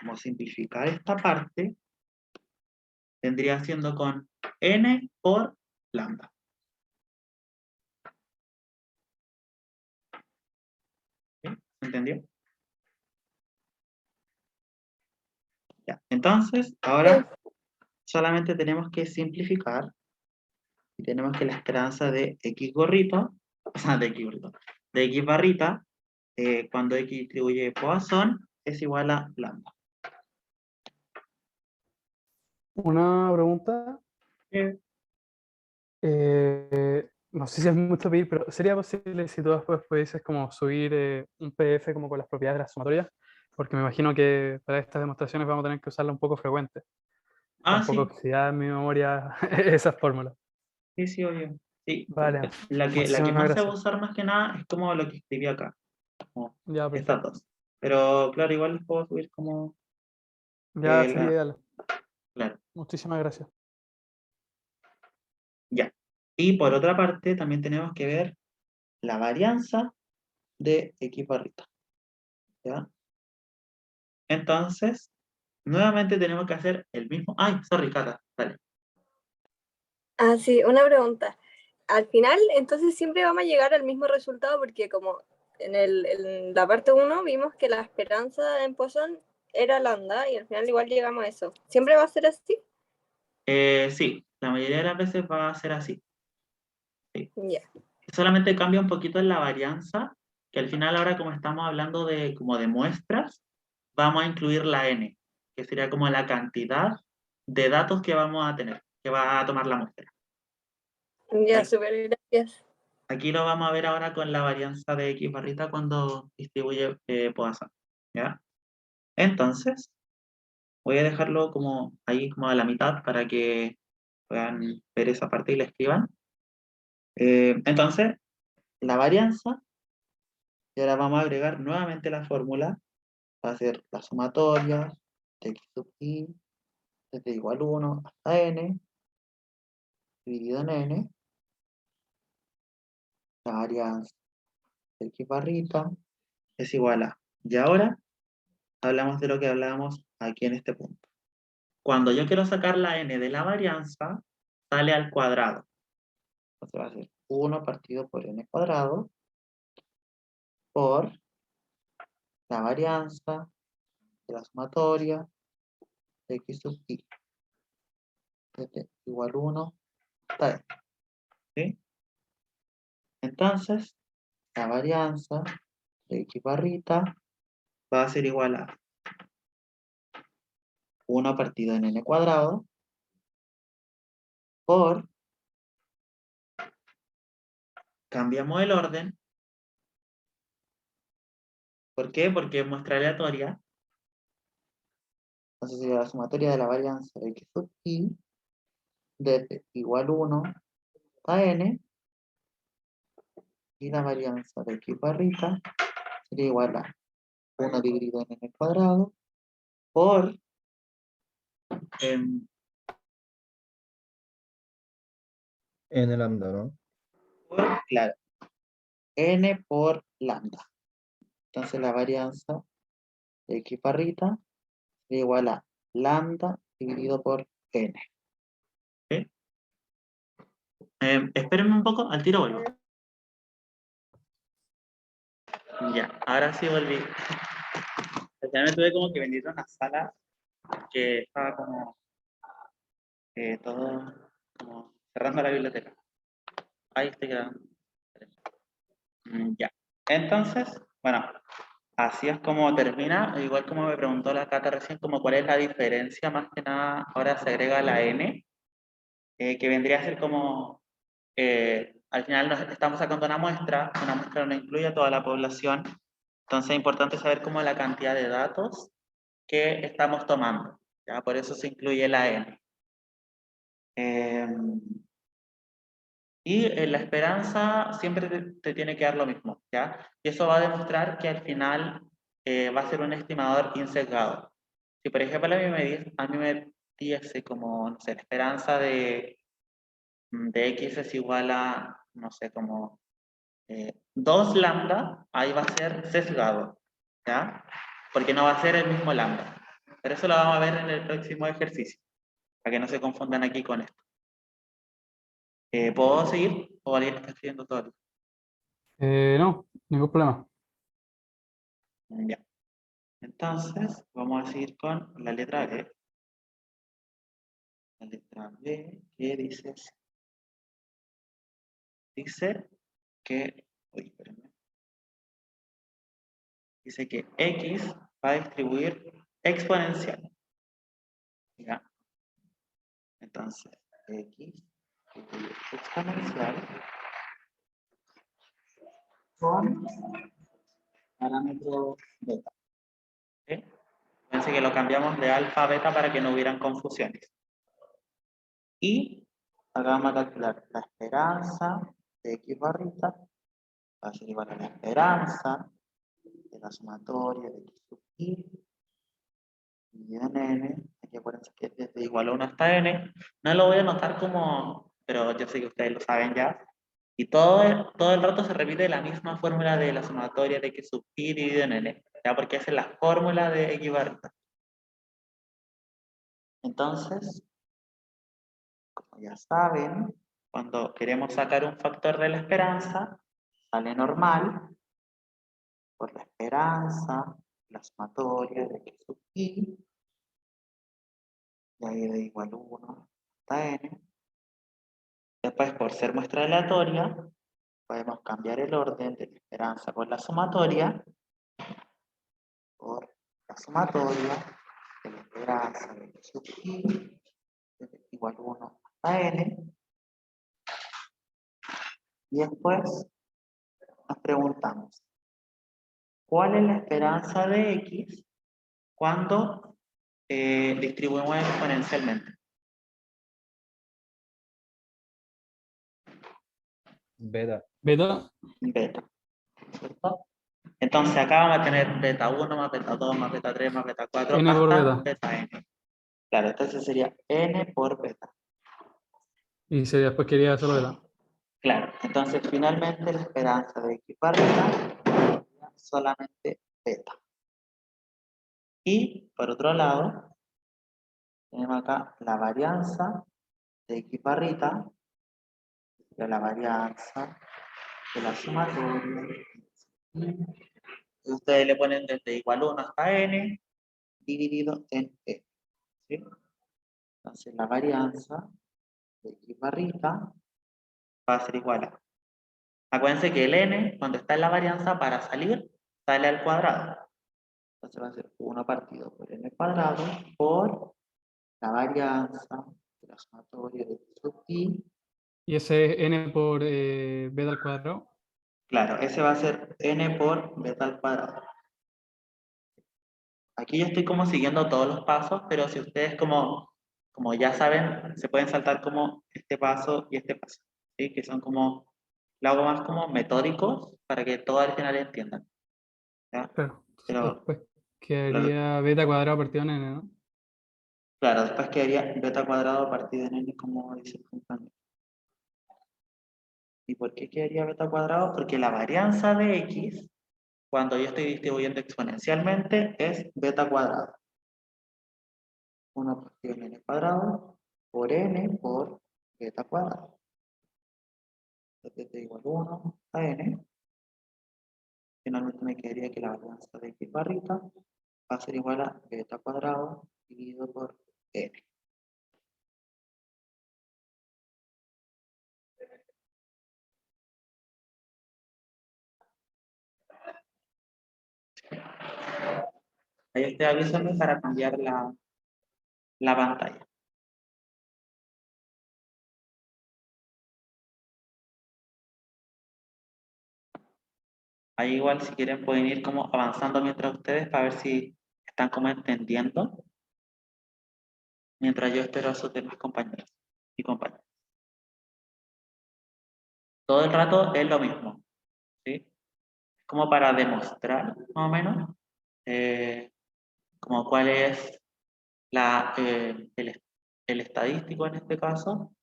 como simplificar esta parte? Tendría siendo con n por lambda. ¿Sí? ¿Se entendió? Ya. Entonces, ahora solamente tenemos que simplificar y tenemos que la esperanza de x gorrito, o sea, de x gorrito, de x barrita, cuando x distribuye Poisson, es igual a lambda. Una pregunta. No sé si es mucho pedir, pero ¿sería posible si tú después pudieses como subir un PDF como con las propiedades de las sumatorias? Porque me imagino que para estas demostraciones vamos a tener que usarla un poco frecuente. Ah, Un poco sí, oxidada en mi memoria esas fórmulas. sí, obvio. Sí. Vale, La que muchísimas más se va a gracias. usar más que nada es como lo que escribí acá, como Ya, estas perfecto. dos. Pero claro, igual les puedo subir como Ya sería la... ideal. Claro, Muchísimas gracias. ya. Y por otra parte, también tenemos que ver la varianza de x barrita. ¿Ya? Entonces, nuevamente tenemos que hacer el mismo... Ay, sorry, Cata, dale. Ah, sí, una pregunta. Al final, entonces siempre vamos a llegar al mismo resultado porque como en la parte 1 vimos que la esperanza en Poisson era lambda y al final igual llegamos a eso. ¿Siempre va a ser así? Sí, la mayoría de las veces va a ser así. Sí. Ya. Solamente cambia un poquito en la varianza, que al final ahora como estamos hablando de, como de muestras, vamos a incluir la n, que sería como la cantidad de datos que vamos a tener, que va a tomar la muestra. Ya, Aquí, súper, gracias. aquí lo vamos a ver ahora con la varianza de x barrita cuando distribuye Poisson, ¿ya? Entonces, voy a dejarlo como ahí como a la mitad para que puedan ver esa parte y la escriban. Entonces, la varianza, y ahora vamos a agregar nuevamente la fórmula, va a ser la sumatoria de x sub i desde igual 1 hasta n, dividido en n, la varianza de x barrita es igual a, y ahora hablamos de lo que hablábamos aquí en este punto. Cuando yo quiero sacar la n de la varianza, sale al cuadrado. Entonces va a ser 1 partido por n cuadrado por la varianza de la sumatoria de x sub i desde igual 1 hasta n. ¿Sí? Entonces, la varianza de x barrita va a ser igual a 1 partido en n cuadrado por, cambiamos el orden. ¿Por qué? Porque es muestra aleatoria. Entonces sería la sumatoria de la varianza de x sub i desde igual 1 a n, y la varianza de x barrita sería igual a 1 dividido en n cuadrado por N lambda, ¿no? claro, n por lambda. Entonces la varianza de x barrita sería igual a lambda dividido por n. ¿Sí? Espérenme un poco, al tiro vuelvo. Ya, ahora sí volví. Ya me tuve como que venir a una sala que estaba como todo como cerrando la biblioteca. Ahí estoy grabando. Ya. Entonces, bueno, así es como termina. Igual como me preguntó la Cata recién, como cuál es la diferencia, más que nada, ahora se agrega la n, que vendría a ser como, al final nos estamos sacando una muestra no incluye a toda la población, entonces es importante saber cómo la cantidad de datos que estamos tomando, ¿ya? Por eso se incluye la n. Y la esperanza siempre te tiene que dar lo mismo, ¿ya? Y eso va a demostrar que al final va a ser un estimador insesgado. Si por ejemplo a mí me diese como, no sé, la esperanza de x es igual a, no sé, como 2 lambda, ahí va a ser sesgado, ¿ya? Porque no va a ser el mismo lambda. Pero eso lo vamos a ver en el próximo ejercicio, para que no se confundan aquí con esto. ¿Puedo seguir o alguien está escribiendo todo? No, ningún problema. Ya. Entonces, vamos a seguir con la letra B. La letra B, ¿qué dice? Dice que, uy, espérenme. Dice que X va a distribuir exponencial. ¿Ya? Entonces, X distribuye exponencial con parámetro beta. ¿Sí? Fíjense que lo cambiamos de alfa a beta para que no hubieran confusiones. Y acá vamos a calcular la esperanza de X barrita va a ser igual a la esperanza de la sumatoria de X sub I y en N. Aquí acuérdense que desde igual a 1 hasta N. No lo voy a anotar como, pero yo sé que ustedes lo saben ya. Y todo el rato se repite la misma fórmula de la sumatoria de X sub I dividido en N. ¿Ya? Porque esa es la fórmula de X barrita. Entonces, como ya saben, cuando queremos sacar un factor de la esperanza, sale normal por la esperanza, la sumatoria de X sub I, y ahí de igual a 1 hasta N. Después, por ser muestra aleatoria, podemos cambiar el orden de la esperanza por la sumatoria, por la sumatoria de la esperanza de X sub I, de igual a 1 hasta N. Y después nos preguntamos, ¿cuál es la esperanza de X cuando distribuimos exponencialmente? Beta. Beta. Beta, ¿cierto? Entonces acá vamos a tener beta 1 más beta 2 más beta 3 más beta 4 N por hasta beta. beta n. Claro, entonces sería n por beta. Y si después quería solo beta. Claro, entonces finalmente la esperanza de X barrita sería solamente beta. Y por otro lado, tenemos acá la varianza de X barrita, de la varianza de la sumatoria. Y ustedes le ponen desde igual 1 hasta n dividido en e. ¿Sí? Entonces la varianza de X barrita va a ser igual a. Acuérdense que el n, cuando está en la varianza, para salir, sale al cuadrado. Entonces va a ser 1 partido por n cuadrado por la varianza de la sumatoria de X sub I. Y ese es N por beta al cuadrado. Claro, ese va a ser n por beta al cuadrado. Aquí yo estoy como siguiendo todos los pasos, pero si ustedes como ya saben, se pueden saltar como este paso y este paso. ¿Sí? Que son como, lo hago más como metódicos para que todos al final entiendan. ¿Ya? Claro. Pero, Después quedaría beta cuadrado partido en N, ¿no? claro, después quedaría beta cuadrado partido en n, como dice el compañero. ¿Y por qué quedaría beta cuadrado? Porque la varianza de x, cuando yo estoy distribuyendo exponencialmente, es beta cuadrado. 1 partido en n cuadrado por n por beta cuadrado. Beta igual a 1 a n. Finalmente me quedaría que la varianza de x barrita va a ser igual a beta cuadrado dividido por n. Ahí ustedes avísenme para cambiar la pantalla. Ahí igual si quieren pueden ir como avanzando mientras ustedes para ver si están como entendiendo. Mientras yo espero a sus demás compañeros y compañeras. todo el rato es lo mismo, ¿sí? Como para demostrar, más o menos, como cuál es el estadístico en este caso,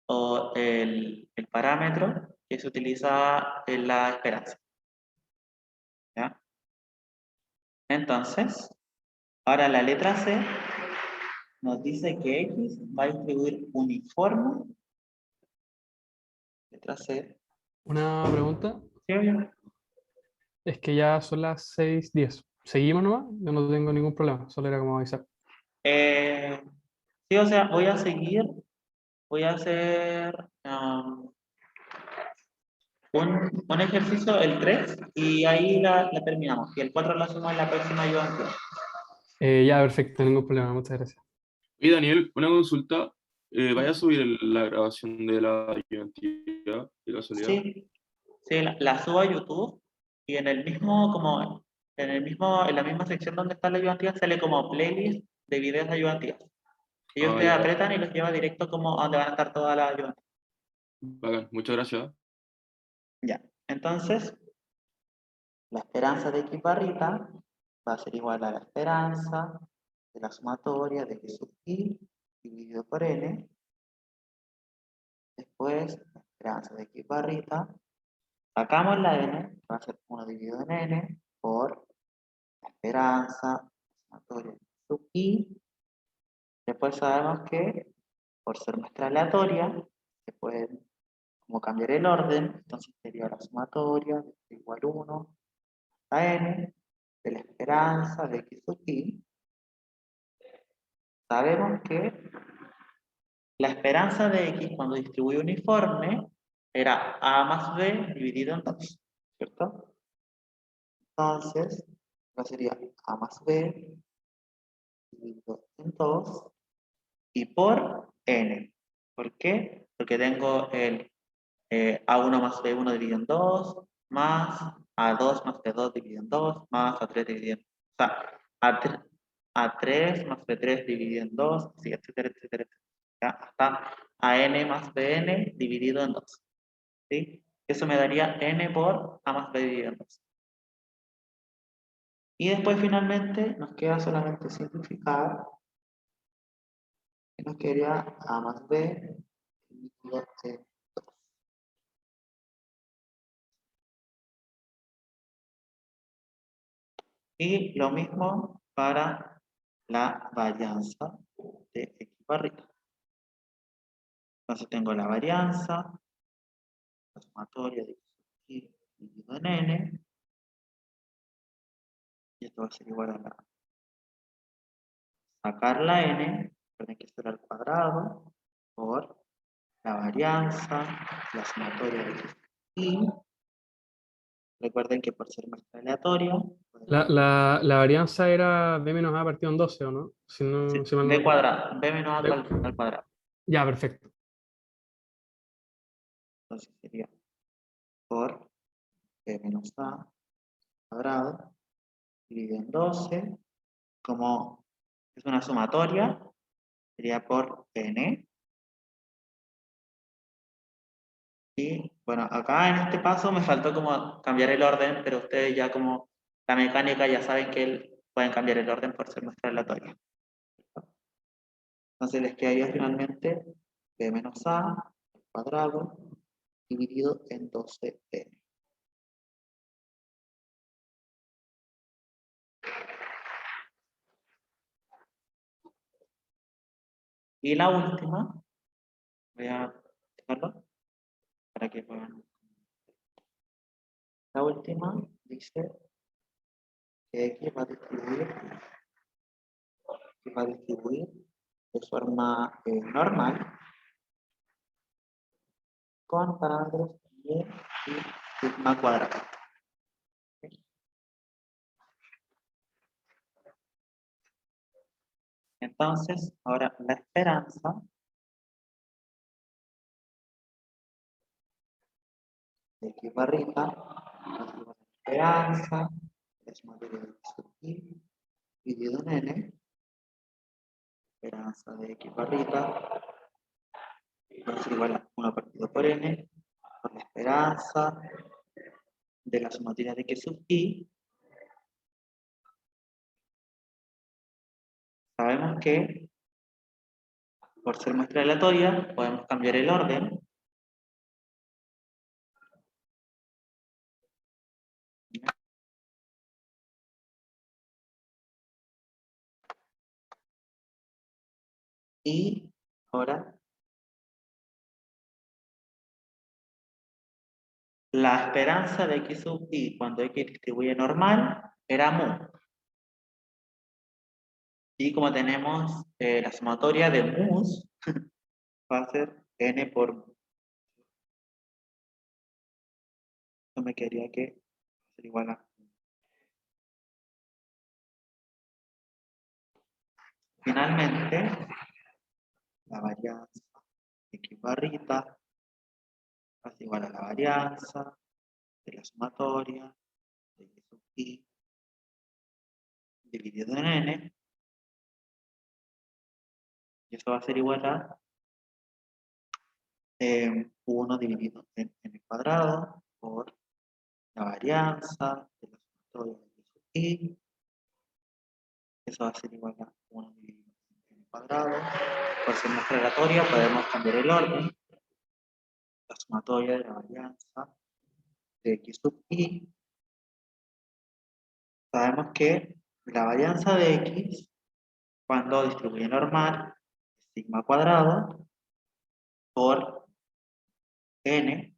o el parámetro que se utiliza en la esperanza. ¿Ya? Entonces, ahora la letra C nos dice que X va a distribuir uniforme. Letra C. Una pregunta. ¿Sí, obvio? Es que ya son las 6:10. ¿Seguimos nomás? Yo no tengo ningún problema. Solo era como avisar. Sí, o sea, voy a seguir. Voy a hacer un ejercicio, el 3, y ahí la terminamos. Y el 4 lo hacemos en la próxima ayudante. Ya, perfecto, ningún problema. Muchas gracias. Y Daniel, una consulta. ¿Vaya a subir la grabación de la ayudantía de casualidad? Sí, sí, la subo a YouTube y en el mismo, como, en la misma sección donde está la ayudantía sale como playlist de videos de ayudantías. Y ustedes Ya. apretan y los lleva directo como a donde van a estar todas las ayudantías. Bacán, muchas gracias. Ya, entonces, la esperanza de X barrita va a ser igual a la esperanza de la sumatoria de X sub I dividido por N. Después, la esperanza de X barrita, sacamos la N, va a ser 1 dividido en N por la esperanza sumatoria de X sub I. Después sabemos que, por ser muestra aleatoria, se puede como cambiar el orden, entonces sería la sumatoria de igual 1 a N de la esperanza de X sub I. Sabemos que la esperanza de X cuando distribuye uniforme era A más B dividido en 2, ¿cierto? Entonces, acá sería A más B dividido en 2 y por N. ¿Por qué? Porque tengo el A1 más B1 dividido en 2, más A2 más B2 dividido en 2, más A3 dividido en 2. O sea, A3 más B3 dividido en 2, así, etcétera, etcétera, etcétera. ¿Ya? Hasta AN más BN dividido en 2. ¿Sí? Eso me daría N por A más B dividido en 2. Y después finalmente nos queda solamente simplificar. Y nos quedaría A más B dividido en 2. Y lo mismo para la varianza de X barrita. Entonces tengo la varianza, la sumatoria de X dividido en N, y esto va a ser igual a sacar la N, tiene que ser al cuadrado, por la varianza, la sumatoria de X y recuerden que por ser muestra aleatoria, La varianza era B menos A partido en 12, ¿o no? Si sí, no, si mal no B recuerdo. cuadrado, B menos A al cuadrado. Ya, perfecto. Entonces sería por B menos A cuadrado dividido en 12, como es una sumatoria, sería por N. Y bueno, acá en este paso me faltó como cambiar el orden, pero ustedes ya como la mecánica ya saben que pueden cambiar el orden por ser muestra aleatoria. Entonces les quedaría finalmente B menos A al cuadrado dividido en 12N. Y la última, voy a dejarlo para que puedan. La última dice que X va a distribuir de forma normal con parámetros y sigma cuadrado. Entonces, ahora la esperanza de X barrita, la esperanza, es materia de X sub I, dividido en N, esperanza de X barrita, va a ser igual a 1 partido por N, por la esperanza de la sumatoria de X sub I. Sabemos que, por ser muestra aleatoria, podemos cambiar el orden. Y ahora, la esperanza de X sub I cuando X distribuye normal era mu. Y como tenemos la sumatoria de mus, va a ser n por mu. Esto me quedaría que ser igual a. Finalmente, la varianza de X barrita es igual a la varianza de la sumatoria de X sub I dividido en n. Y eso va a ser igual a 1 dividido en n cuadrado por la varianza de la sumatoria de X sub I. Eso va a ser igual a 1 dividido en n cuadrado. Por ser muestra aleatoria podemos cambiar el orden. La sumatoria de la varianza de X sub I. Sabemos que la varianza de X, cuando distribuye normal, es sigma cuadrado por n.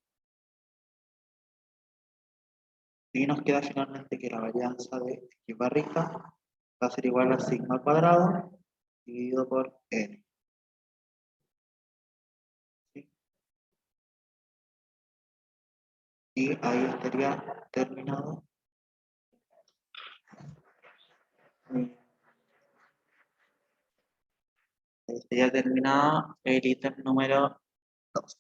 Y nos queda finalmente que la varianza de X barrita va a ser igual a sigma cuadrado dividido por n. ¿Sí? Y ahí estaría terminado. Ahí estaría terminado el ítem número 2.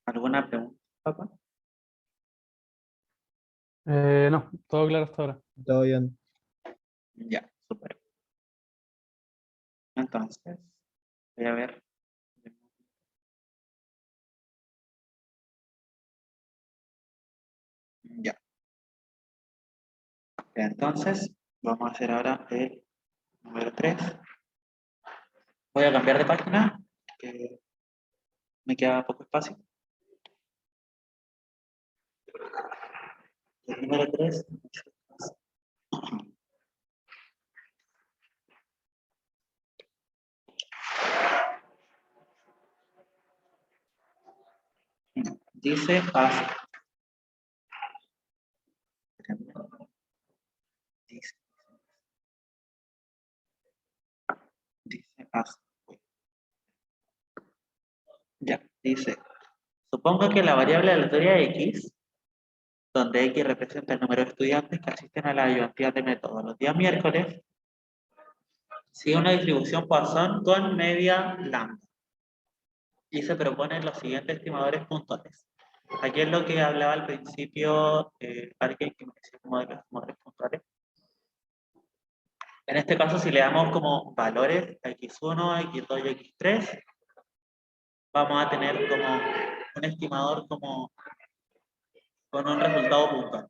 ¿Alguna pregunta, papá? No, todo claro hasta ahora. Todo bien. Ya, súper. Entonces, voy a ver. Ya. Entonces, vamos a hacer ahora el número 3. Voy a cambiar de página, que me queda poco espacio. El número 3. Dice así. Dice así. Ya, dice. Supongo que la variable aleatoria x, donde x representa el número de estudiantes que asisten a la ayudantía de método los días miércoles, sigue una distribución Poisson con media lambda. Y se proponen los siguientes estimadores puntuales. Aquí es lo que hablaba al principio, alguien que me decía como de los estimadores puntuales. En este caso, si le damos como valores x1, x2 y x3, vamos a tener como un estimador como con un resultado puntual.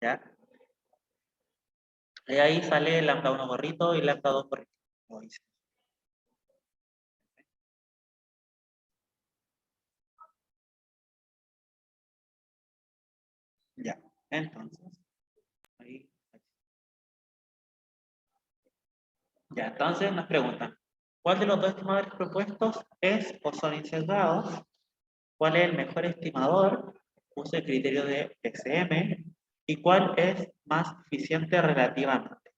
¿Ya? Y ahí sale lambda 1 gorrito y lambda 2 gorrito. Ya, entonces, ahí. Ya, entonces nos preguntan, ¿cuál de los dos estimadores propuestos es o son insesgados? ¿Cuál es el mejor estimador? Usa el criterio de SM. ¿Y cuál es más eficiente relativamente?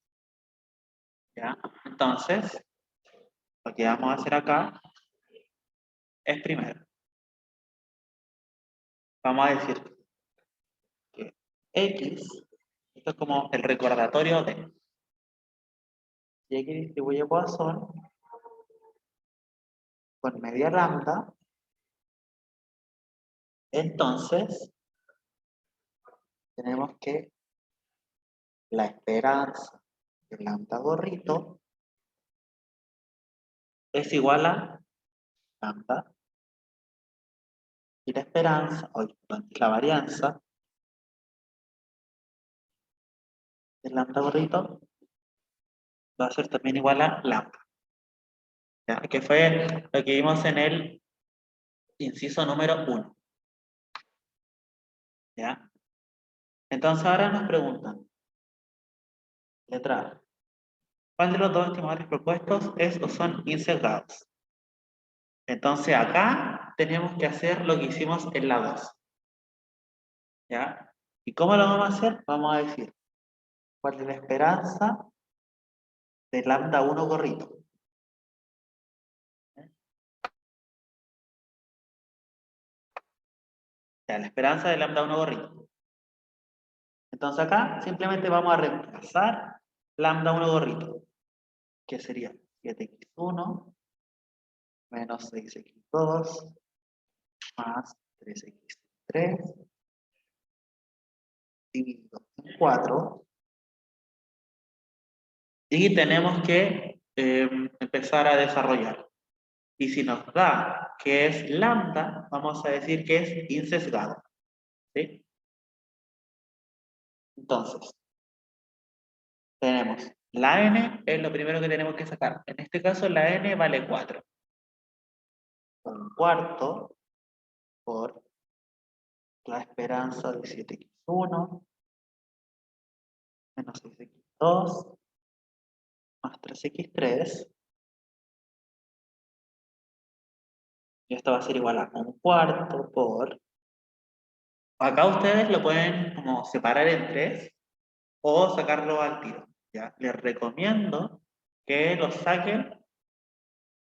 ¿Ya? Entonces, lo que vamos a hacer acá es primero, vamos a decir que X, esto es como el recordatorio de, si X distribuye Poisson con media lambda, entonces tenemos que la esperanza de lambda gorrito es igual a lambda y la esperanza, la varianza del lambda gorrito va a ser también igual a lambda. ¿Ya? Que fue lo que vimos en el inciso número 1. ¿Ya? Entonces ahora nos preguntan, letra A, ¿cuál de los dos estimadores propuestos es o son insesgados? Entonces acá tenemos que hacer lo que hicimos en la 2. ¿Ya? ¿Y cómo lo vamos a hacer? Vamos a decir, ¿cuál es la esperanza de lambda 1 gorrito? Ya, la esperanza de lambda 1 gorrito. Entonces acá simplemente vamos a reemplazar lambda 1 gorrito, que sería 7x1 menos 6x2 más 3x3 dividido en 4. Y tenemos que empezar a desarrollar. Y si nos da que es lambda, vamos a decir que es insesgado. ¿Sí? Entonces, tenemos la n, es lo primero que tenemos que sacar. En este caso, la n vale 4. Un cuarto por la esperanza de 7x1 menos 6x2 más 3x3. Y esto va a ser igual a un cuarto por... Acá ustedes lo pueden como separar en 3 o sacarlo al tiro. ¿Ya? Les recomiendo que lo saquen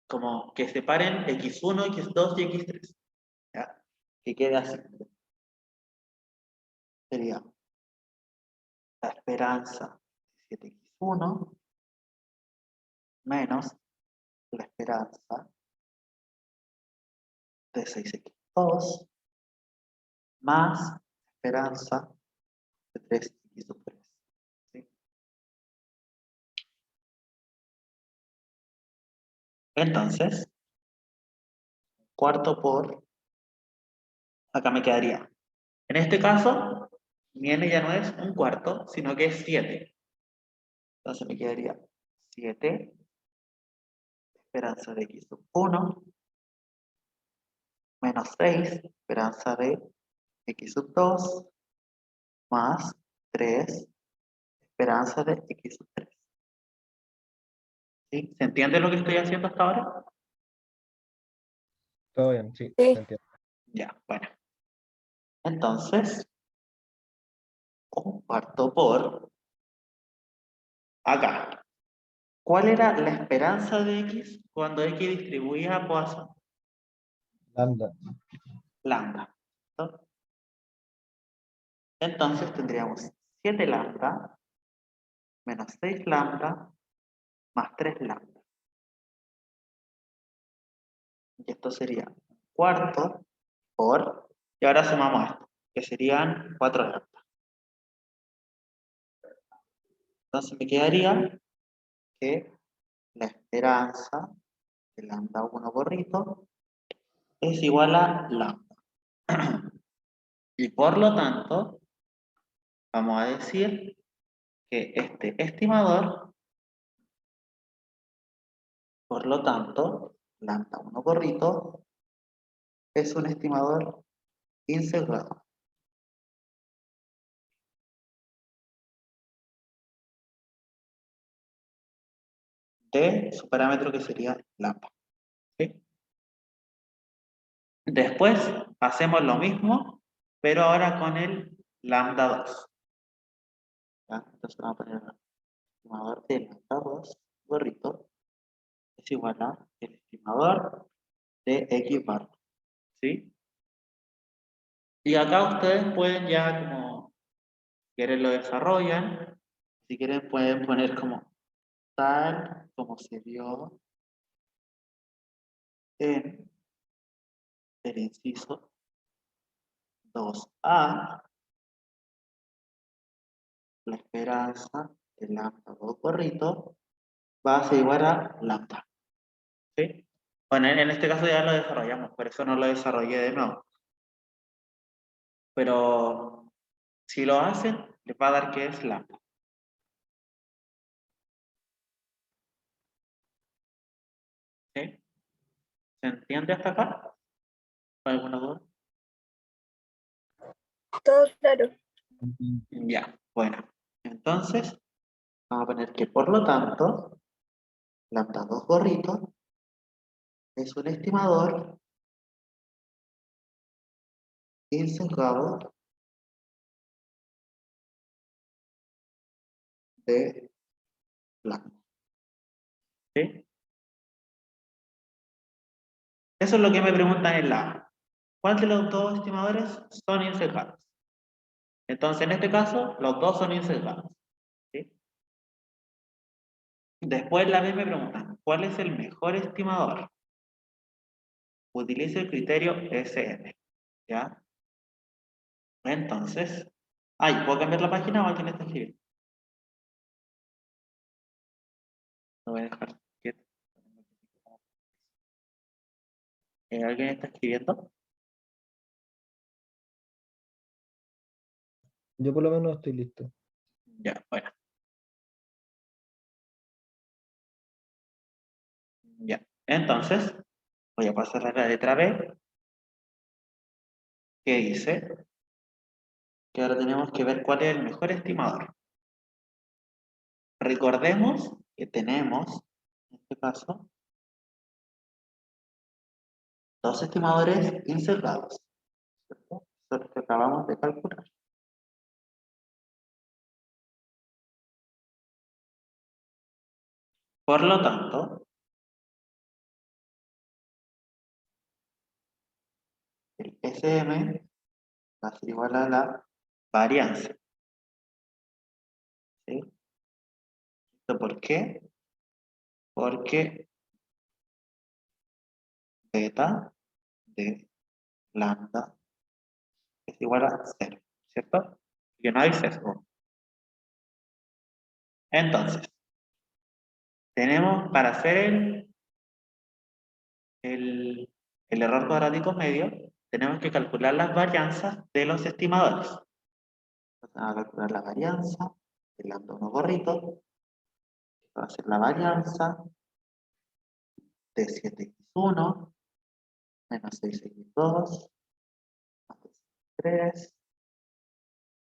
como que separen x1, x2 y x3. ¿Ya? Que quede así. Sería la esperanza de 7x1 menos la esperanza de 6x2 más la esperanza de 3x3. ¿Sí? Entonces, cuarto por, acá me quedaría. En este caso, mi n ya no es un cuarto, sino que es 7. Entonces me quedaría 7, esperanza de x1, menos 6, esperanza de x2, más 3, esperanza de x3. ¿Sí? ¿Se entiende lo que estoy haciendo hasta ahora? Todo bien, sí, Sí. se entiende. Ya, bueno. Entonces, un cuarto por acá. ¿Cuál era la esperanza de x cuando x distribuía a Poisson? Lambda. Lambda. ¿No? Entonces tendríamos 7 lambda menos 6 lambda más 3 lambda. Y esto sería un cuarto por, y ahora sumamos esto, que serían 4 lambda. Entonces me quedaría que la esperanza de lambda 1 gorrito es igual a lambda. Y por lo tanto, vamos a decir que este estimador, por lo tanto, lambda 1 gorrito, es un estimador insesgado. De su parámetro que sería lambda. ¿Sí? Después hacemos lo mismo, pero ahora con el lambda 2. ¿Ya? Entonces vamos a poner el estimador de lambda 2 gorrito es igual a el estimador de x bar. ¿Sí? Y acá ustedes pueden ya como quieren lo desarrollan. Si quieren pueden poner como tal como se vio en el inciso 2A, la esperanza de lambda 2 gorrito va a ser igual a lambda. ¿Sí? Bueno, en este caso ya lo desarrollamos, por eso no lo desarrollé de nuevo. Pero si lo hacen, les va a dar que es lambda. ¿Sí? ¿Se entiende hasta acá? ¿Alguna duda? Todo claro. Ya, bueno. Entonces, vamos a poner que por lo tanto, lambda 2 gorrito es un estimador insesgado de lambda. ¿Sí? Eso es lo que me preguntan en la A. ¿Cuál de los dos estimadores son insesgados? Entonces, en este caso, los dos son insesgados. ¿Sí? Después la B me preguntan, ¿cuál es el mejor estimador? Utilice el criterio SM. ¿Ya? Entonces, ¿puedo cambiar la página o alguien está escribiendo? Lo voy a dejar quieto. ¿Alguien está escribiendo? Yo por lo menos estoy listo. Ya, bueno. Ya. Entonces, voy a pasar a la letra B. ¿Qué dice? Que ahora tenemos que ver cuál es el mejor estimador. Recordemos que tenemos, en este caso, dos estimadores insesgados. ¿Cierto? Eso es lo que acabamos de calcular. Por lo tanto, el SM va a ser igual a la varianza. ¿Sí? ¿Esto por qué? Porque beta de lambda es igual a 0, ¿cierto? Que no hay sesgo. Entonces, tenemos para hacer el error cuadrático medio, tenemos que calcular las varianzas de los estimadores. Entonces, vamos a calcular la varianza del lambda 1 gorrito, que va a ser la varianza de 7x1 menos 6x2 más 3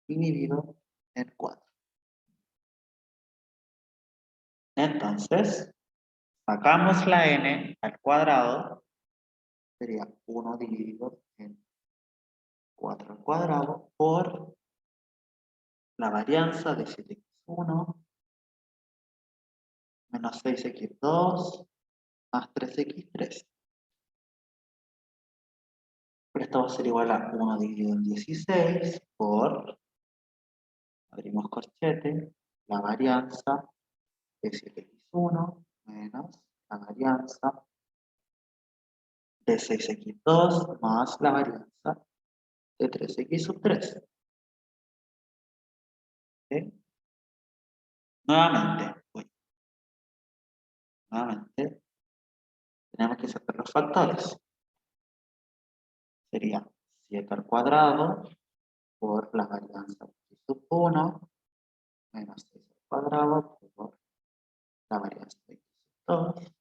dividido en 4. Entonces, sacamos la n al cuadrado, sería 1 dividido en 4 al cuadrado por la varianza de 7x1 menos 6x2 más 3x3. Pero esto va a ser igual a 1 dividido en 16 por, abrimos corchete, la varianza de 7x1 menos la varianza de 6x2 más la varianza de 3x sub 3. ¿Sí? Nuevamente, tenemos que sacar los factores. Sería 7 al cuadrado por la varianza de x sub 1 menos 6 al cuadrado por la varianza de x sub 2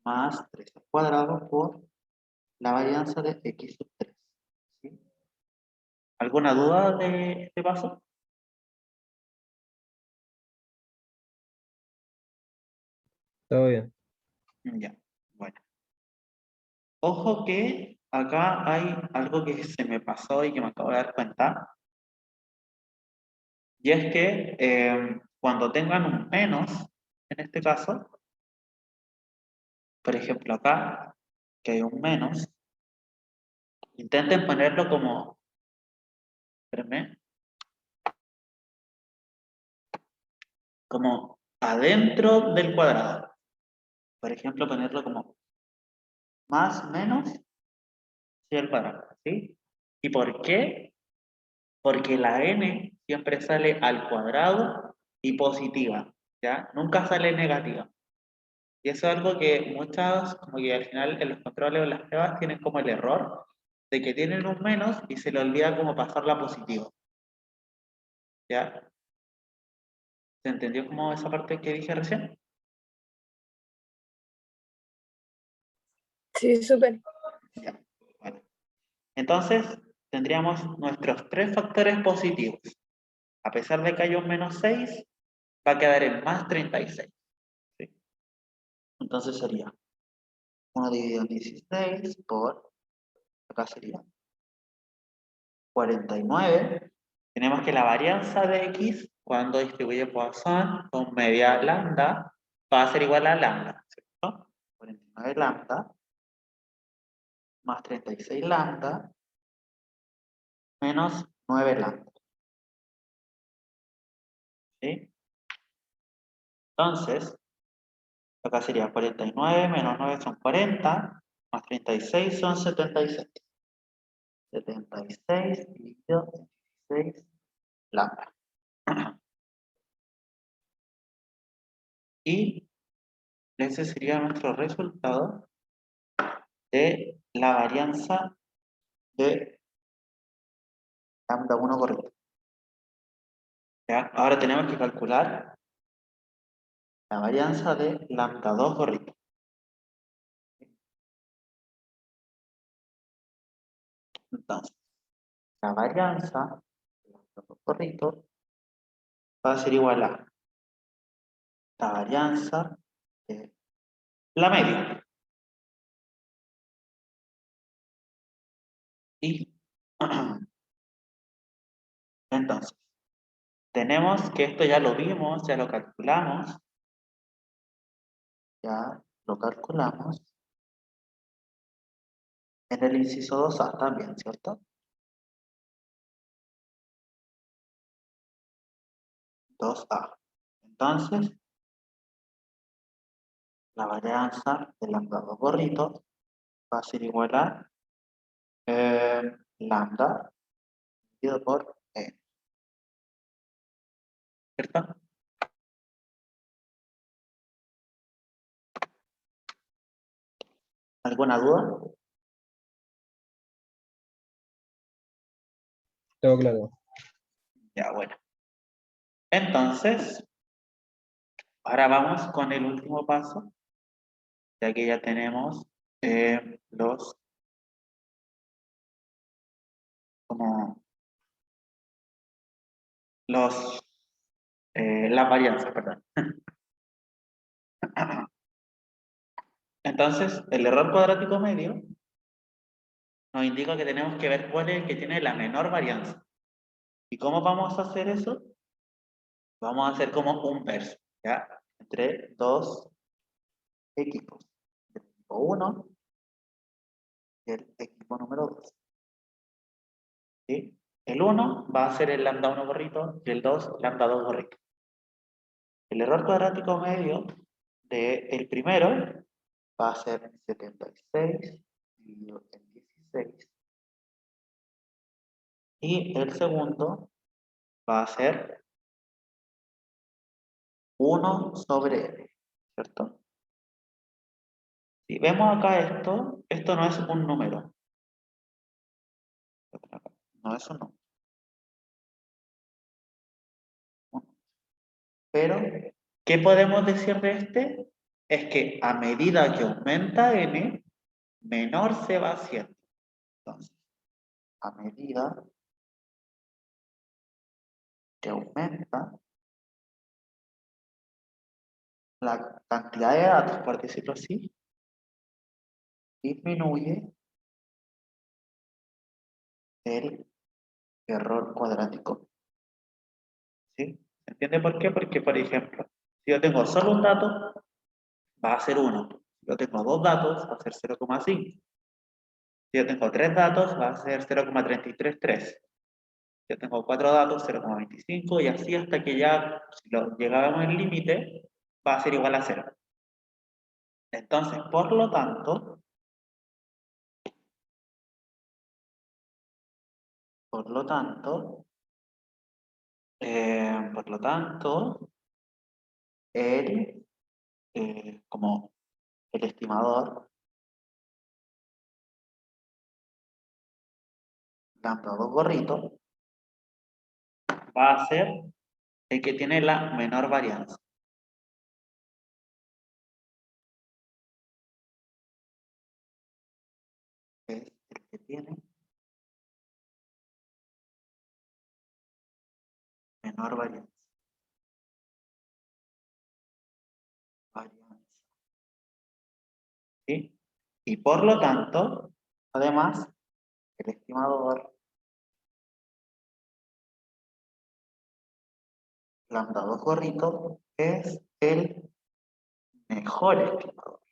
más 3 al cuadrado por la varianza de x sub 3. ¿Sí? ¿Alguna duda de este paso? Todo bien. Ya, bueno. Ojo que acá hay algo que se me pasó y que me acabo de dar cuenta. Y es que cuando tengan un menos, en este caso, por ejemplo acá, que hay un menos, intenten ponerlo como, espérenme, como adentro del cuadrado. Por ejemplo, ponerlo como más menos y al cuadrado, ¿sí? ¿Y por qué? Porque la n siempre sale al cuadrado y positiva, ¿ya? Nunca sale negativa. Y eso es algo que muchas, como que al final en los controles o en las pruebas tienen como el error de que tienen un menos y se le olvida como pasarla a positivo. ¿Ya? ¿Se entendió como esa parte que dije recién? Sí, súper. Ya, bueno. Entonces, tendríamos nuestros 3 factores positivos. A pesar de que hay un menos 6, va a quedar en más 36. ¿Sí? Entonces sería 1 dividido en 16 por, acá sería 49. Tenemos que la varianza de x, cuando distribuye Poisson con media lambda, va a ser igual a lambda, ¿cierto? 49 lambda más 36 lambda menos 9 lambda. ¿Sí? Entonces, acá sería 49 menos 9 son 40, más 36 son 76. 76 dividido en 16 lambda. Y ese sería nuestro resultado de la varianza de lambda 1 correcto. ¿Ya? Ahora tenemos que calcular la varianza de lambda 2 correcto. Entonces, la varianza de lambda 2 correcto va a ser igual a la varianza de la media. Y entonces, tenemos que esto ya lo vimos, ya lo calculamos. Ya lo calculamos en el inciso 2A también, ¿cierto? 2A. Entonces, la varianza de lambda 2 gorritos va a ser igual a lambda dividido por n, ¿cierto? ¿Alguna duda? Todo claro. Ya, bueno. Entonces, ahora vamos con el último paso, ya que ya tenemos los, como, los, las varianzas, perdón. Entonces, el error cuadrático medio nos indica que tenemos que ver cuál es el que tiene la menor varianza. ¿Y cómo vamos a hacer eso? Vamos a hacer como un verso, ¿ya? Entre dos equipos. El equipo 1 y el equipo número 2. ¿Sí? El 1 va a ser el lambda 1 gorrito y el 2 lambda 2 gorrito. El error cuadrático medio del primero va a ser 76 dividido en 16. Y el segundo va a ser 1 sobre n, ¿cierto? Si vemos acá esto no es un número. No es un número. Pero, ¿qué podemos decir de este? Es que a medida que aumenta n, menor se va haciendo. Entonces, a medida que aumenta la cantidad de datos, por decirlo así, disminuye el error cuadrático. ¿Sí? ¿Se entiende por qué? Porque, por ejemplo, si yo tengo solo un dato, va a ser 1. Si yo tengo 2 datos, va a ser 0,5. Si yo tengo 3 datos, va a ser 0,333. Si yo tengo 4 datos, 0,25 y así hasta que ya, si lo llegábamos al límite, va a ser igual a 0. Entonces, por lo tanto, por lo tanto, como el estimador lambda 2 gorrito va a ser el que tiene la menor varianza. Es el que tiene menor varianza. ¿Sí? Y por lo tanto, además, el estimador lambda 2 gorrito es el mejor estimador.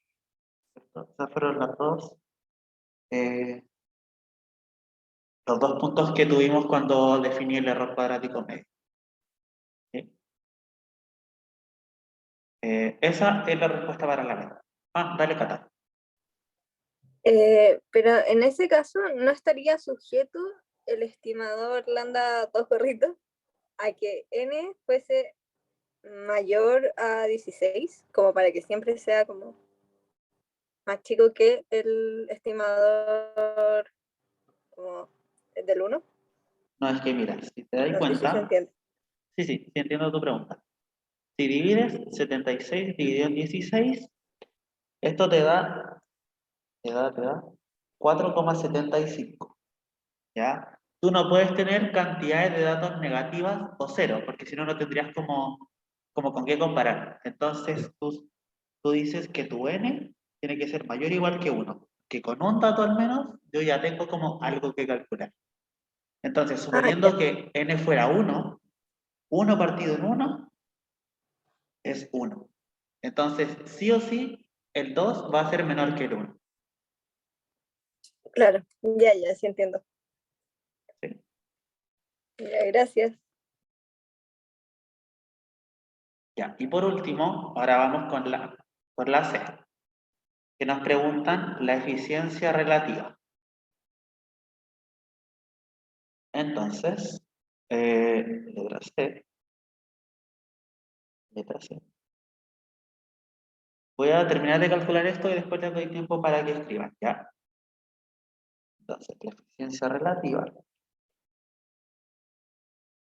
¿Cierto? Esas fueron los dos puntos que tuvimos cuando definí el error cuadrático medio. ¿Sí? Esa es la respuesta para la meta. Dale, Cata. Pero en ese caso, ¿no estaría sujeto el estimador lambda 2 gorritos a que n fuese mayor a 16, como para que siempre sea como más chico que el estimador como del 1? No, es que mira, si te das No sé si se cuenta, entiende. sí, entiendo tu pregunta. Si divides 76 dividido en 16, esto te da 4,75. ¿Ya? Tú no puedes tener cantidades de datos negativas o cero, porque si no, no tendrías como con qué comparar. Entonces, tú dices que tu n tiene que ser mayor o igual que 1, que con un dato al menos yo ya tengo como algo que calcular. Entonces, suponiendo que n fuera 1, 1 partido en 1 es 1. Entonces, sí o sí, el 2 va a ser menor que el 1. Claro, ya, sí entiendo. ¿Sí? Ya, gracias. Ya, y por último, ahora vamos con la C, que nos preguntan la eficiencia relativa. Entonces, letra C. Voy a terminar de calcular esto y después les doy tiempo para que escriban, ¿ya? Entonces, la eficiencia relativa,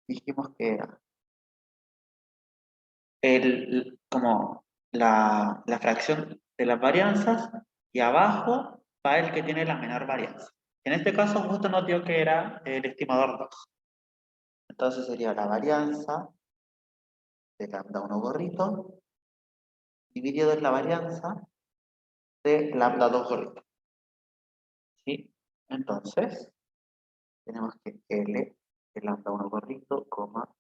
dijimos que era como la fracción de las varianzas y abajo va el que tiene la menor varianza. En este caso justo nos dio que era el estimador 2. Entonces sería la varianza de lambda 1 gorrito dividido en la varianza de lambda 2 gorrito. ¿Sí? Entonces, tenemos que L de lambda 1 gorrito,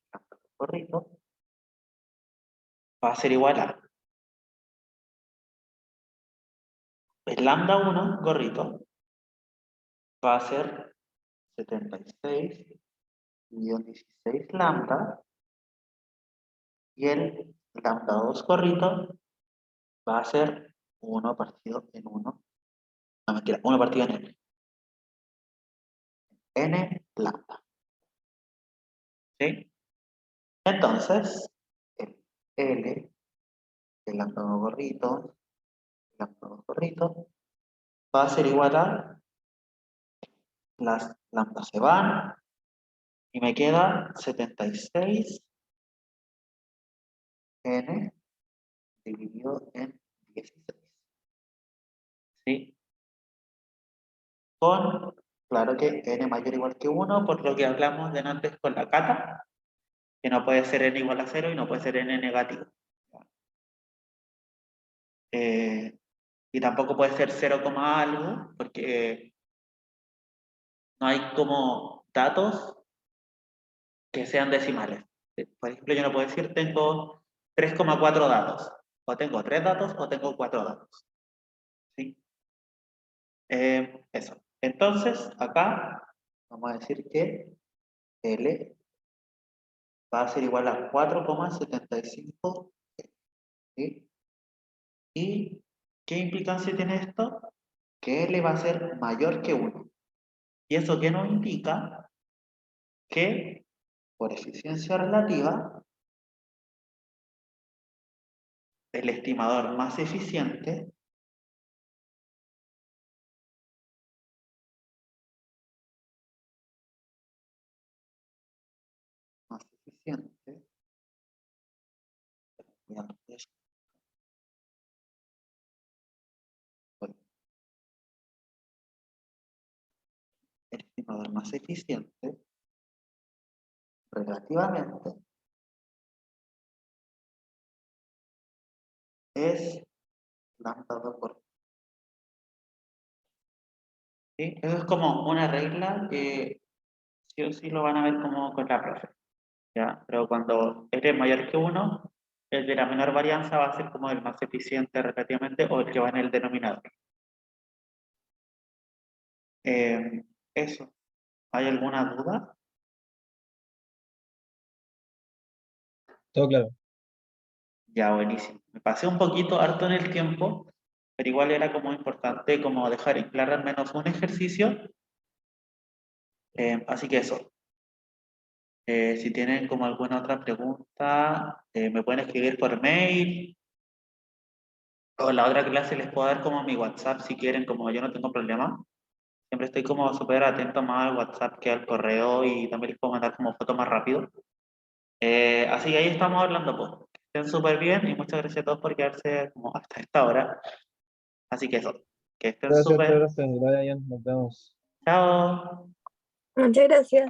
lambda 2 gorrito, va a ser igual a el lambda 1 gorrito, va a ser 76 dividido en 16 lambda, y el lambda 2 gorrito va a ser 1 partido en 1, no mentira, 1 partido en n lambda. ¿Sí? Entonces, el L del lambda 1 gorrito, lambda 2 gorrito, va a ser igual a las lambdas se van y me queda 76 n dividido en 16. ¿Sí? Claro que n mayor o igual que 1, por lo que hablamos de antes con la cata, que no puede ser n igual a 0 y no puede ser n negativo. Y tampoco puede ser 0, algo, porque no hay como datos que sean decimales. Por ejemplo, yo no puedo decir tengo 3,4 datos, o tengo 3 datos, o tengo 4 datos. ¿Sí? Eso. Entonces, acá vamos a decir que L va a ser igual a 4,75. ¿Sí? ¿Y qué implicancia tiene esto? Que L va a ser mayor que 1. ¿Y eso qué nos indica? Que por eficiencia relativa el estimador más eficiente el estimador más eficiente relativamente es lambda 2 por. ¿Sí? Eso es como una regla que sí o sí lo van a ver como con la profe. ¿Ya? Pero cuando eres mayor que 1, el de la menor varianza va a ser como el más eficiente relativamente o el que va en el denominador. Eso. ¿Hay alguna duda? Todo claro. Ya, buenísimo. Me pasé un poquito harto en el tiempo, pero igual era como importante como dejar en claro al menos un ejercicio. Así que eso. Si tienen como alguna otra pregunta, me pueden escribir por mail. O en la otra clase les puedo dar como mi WhatsApp si quieren, como yo no tengo problema. Siempre estoy como súper atento más al WhatsApp que al correo y también les puedo mandar como fotos más rápido. Así que ahí estamos hablando, pues. Que estén súper bien y muchas gracias a todos por quedarse como hasta esta hora. Así que eso, que estén Gracias, súper. gracias. Brian, nos vemos. Chao. Muchas gracias.